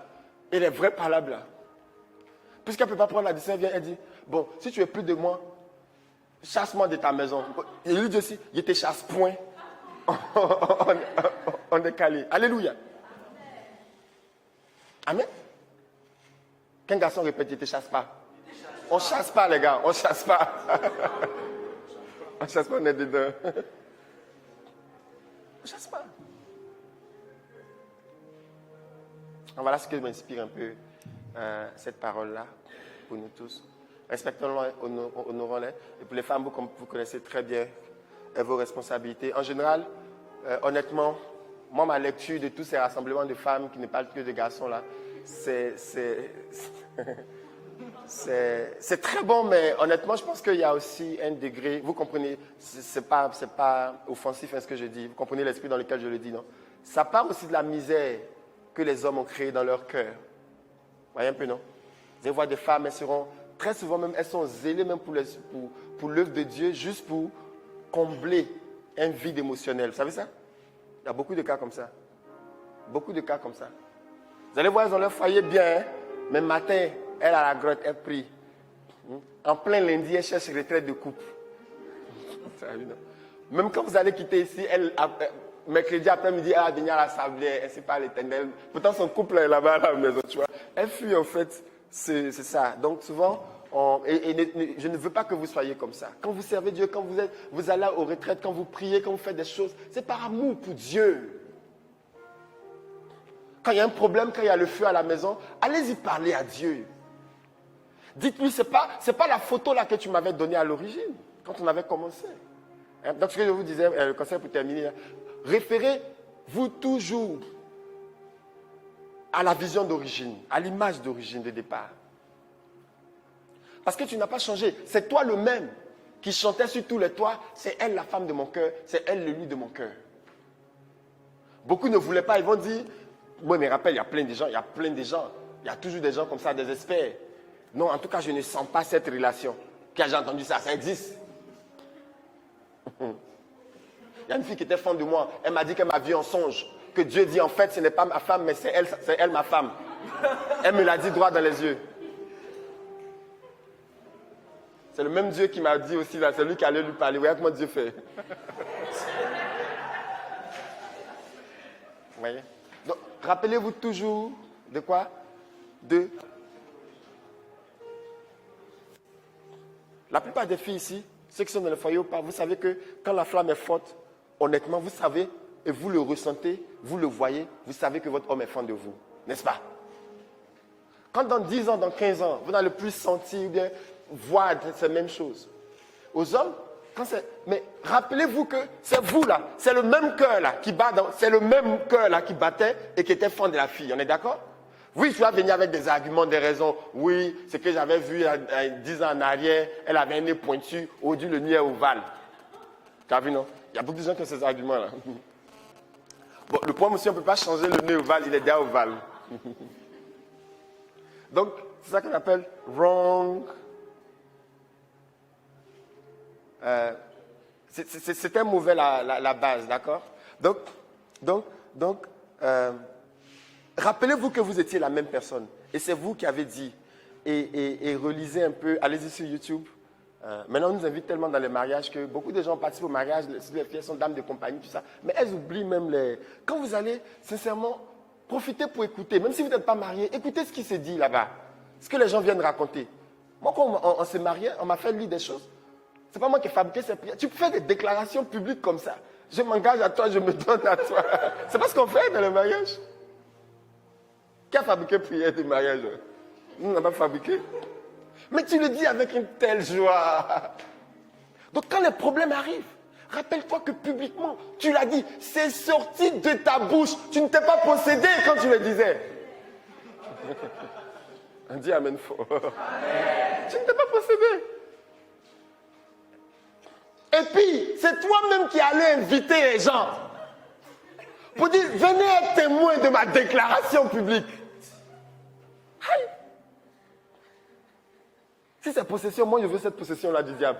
et les vrais palabres là, puisqu'elle ne peut pas prendre la décision, elle vient, elle dit, bon, si tu es plus de moi, chasse-moi de ta maison. Et lui dit aussi, je te chasse point. On est calé. Alléluia. Amen. Qu'un garçon répète, je ne te chasse pas. On ne chasse pas, les gars, on ne chasse pas. On ne chasse pas, on est dedans. On ne chasse pas. Voilà ce qui m'inspire un peu cette parole-là pour nous tous. Respectons-les, honorons-les. Et pour les femmes, vous connaissez très bien vos responsabilités. En général, honnêtement, moi, ma lecture de tous ces rassemblements de femmes qui ne parlent que de garçons, là, c'est très bon, mais honnêtement, je pense qu'il y a aussi un degré, vous comprenez, c'est pas offensif ce que je dis, vous comprenez l'esprit dans lequel je le dis, non? Ça part aussi de la misère que les hommes ont créé dans leur cœur. Vous voyez un peu, non? Vous allez voir des femmes, elles seront, très souvent même, elles sont zélées même pour l'œuvre de Dieu, juste pour combler un vide émotionnel. Vous savez ça? Il y a beaucoup de cas comme ça. Beaucoup de cas comme ça. Vous allez voir, elles ont leur foyer bien, hein? Mais matin, elle à la grotte, elle prie. En plein lundi, elle cherche retraite de couple. Même quand vous allez quitter ici, mercredi après-midi, elle va venir à l'assemblée, ainsi par l'Éternel. Pourtant, son couple est là-bas à la maison, tu vois. Elle fuit, en fait, c'est ça. Donc, souvent, je ne veux pas que vous soyez comme ça. Quand vous servez Dieu, quand vous allez aux retraites, quand vous priez, quand vous faites des choses, c'est par amour pour Dieu. Quand il y a un problème, quand il y a le feu à la maison, allez-y parler à Dieu. Dites-lui, c'est pas la photo là que tu m'avais donnée à l'origine, quand on avait commencé. Donc, ce que je vous disais, le conseil pour terminer, référez-vous toujours à la vision d'origine, à l'image d'origine de départ. Parce que tu n'as pas changé. C'est toi le même qui chantait sur tous les toits. C'est elle la femme de mon cœur, c'est elle le lui de mon cœur. Beaucoup ne voulaient pas, ils vont dire, moi, mais rappelle, il y a plein de gens, il y a toujours des gens comme ça, des experts. Non, en tout cas, je ne sens pas cette relation. Qui a déjà entendu ça? Ça existe. Il y a une fille qui était fan de moi. Elle m'a dit qu'elle m'a vu en songe. Que Dieu dit, en fait, ce n'est pas ma femme, mais c'est elle ma femme. Elle me l'a dit droit dans les yeux. C'est le même Dieu qui m'a dit aussi, là, c'est lui qui allait lui parler. Regarde comment Dieu fait. Vous voyez? Donc, rappelez-vous toujours de quoi? La plupart des filles ici, ceux qui sont dans le foyer ou pas, vous savez que quand la flamme est forte, honnêtement, vous savez, et vous le ressentez, vous le voyez, vous savez que votre homme est fan de vous. N'est-ce pas? Quand dans 10 ans, dans 15 ans, vous n'allez plus sentir ou bien voir ces mêmes choses. Aux hommes, mais rappelez-vous que c'est vous là, c'est le même cœur là qui bat, c'est le même cœur là qui battait et qui était fan de la fille. On est d'accord? Oui, tu vas venir avec des arguments, des raisons. Oui, ce que j'avais vu 10 ans en arrière, elle avait un nez pointu, aujourd'hui le nez est ovale. Tu as vu, non? Il y a beaucoup de gens qui ont ces arguments-là. Bon, le point aussi, on ne peut pas changer le nez ovale, il est déjà ovale. Donc, c'est ça qu'on appelle wrong. C'est un mauvais la base, d'accord? Donc, rappelez-vous que vous étiez la même personne. Et c'est vous qui avez dit. Et relisez un peu, allez-y sur YouTube. Maintenant, on nous invite tellement dans les mariages que beaucoup de gens participent au mariage, les filles sont dames de compagnie, tout ça. Mais elles oublient même les... Quand vous allez, sincèrement, profitez pour écouter. Même si vous n'êtes pas marié, écoutez ce qui se dit là-bas. Ce que les gens viennent raconter. Moi, quand on s'est marié, on m'a fait lire des choses. C'est pas moi qui ai fabriqué ces prières. Tu fais des déclarations publiques comme ça. Je m'engage à toi, je me donne à toi. C'est pas ce qu'on fait dans le mariage. Qui a fabriqué prière de mariage? Nous, on n'a pas fabriqué. Mais tu le dis avec une telle joie. Donc quand les problèmes arrivent, rappelle-toi que publiquement, tu l'as dit, c'est sorti de ta bouche. Tu ne t'es pas possédé quand tu le disais. On dit amen fort. Tu ne t'es pas possédé. Et puis, c'est toi-même qui allais inviter les gens pour dire, venez être témoin de ma déclaration publique. Aïe. Si c'est possession, moi je veux cette possession-là du diable.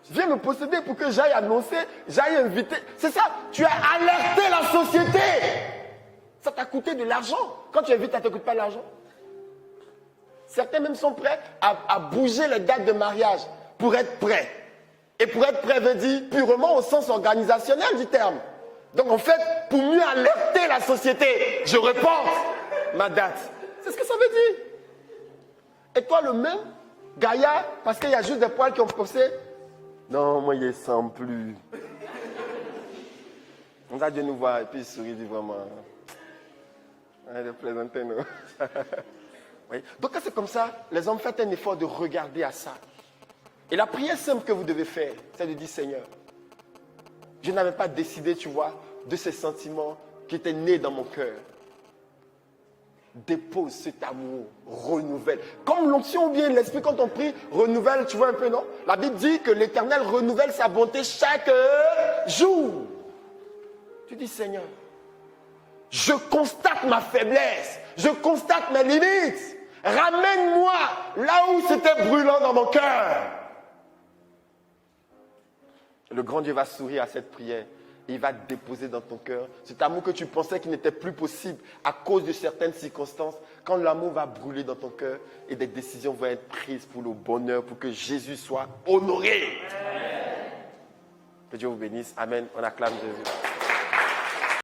Viens me posséder pour que j'aille annoncer, j'aille inviter. C'est ça, tu as alerté la société. Ça t'a coûté de l'argent. Quand tu invites, ça ne te coûte pas l'argent. Certains même sont prêts à bouger les dates de mariage pour être prêts. Et pour être prêt veut dire purement au sens organisationnel du terme. Donc en fait, pour mieux alerter la société, je reporte ma date. C'est ce que ça veut dire. Et toi le même, Gaïa, parce qu'il y a juste des poils qui ont poussé. Non, moi il ne sent plus. On va Dieu nous voir et puis il sourit, dit vraiment. Allez, plaisantez-nous. Oui. Donc quand c'est comme ça, les hommes faites un effort de regarder à ça. Et la prière simple que vous devez faire, c'est de dire Seigneur, je n'avais pas décidé, tu vois, de ces sentiments qui étaient nés dans mon cœur. Dépose cet amour, renouvelle. Comme l'onction ou bien l'esprit, quand on prie, renouvelle, tu vois un peu, non? La Bible dit que l'Éternel renouvelle sa bonté chaque jour. Tu dis Seigneur, Je constate ma faiblesse. Je constate mes limites. Ramène-moi là où c'était brûlant dans mon cœur. Le grand Dieu va sourire à cette prière. Il va déposer dans ton cœur cet amour que tu pensais qu'il n'était plus possible à cause de certaines circonstances. Quand l'amour va brûler dans ton cœur et des décisions vont être prises pour le bonheur, pour que Jésus soit honoré. Amen. Que Dieu vous bénisse. Amen. On acclame Jésus.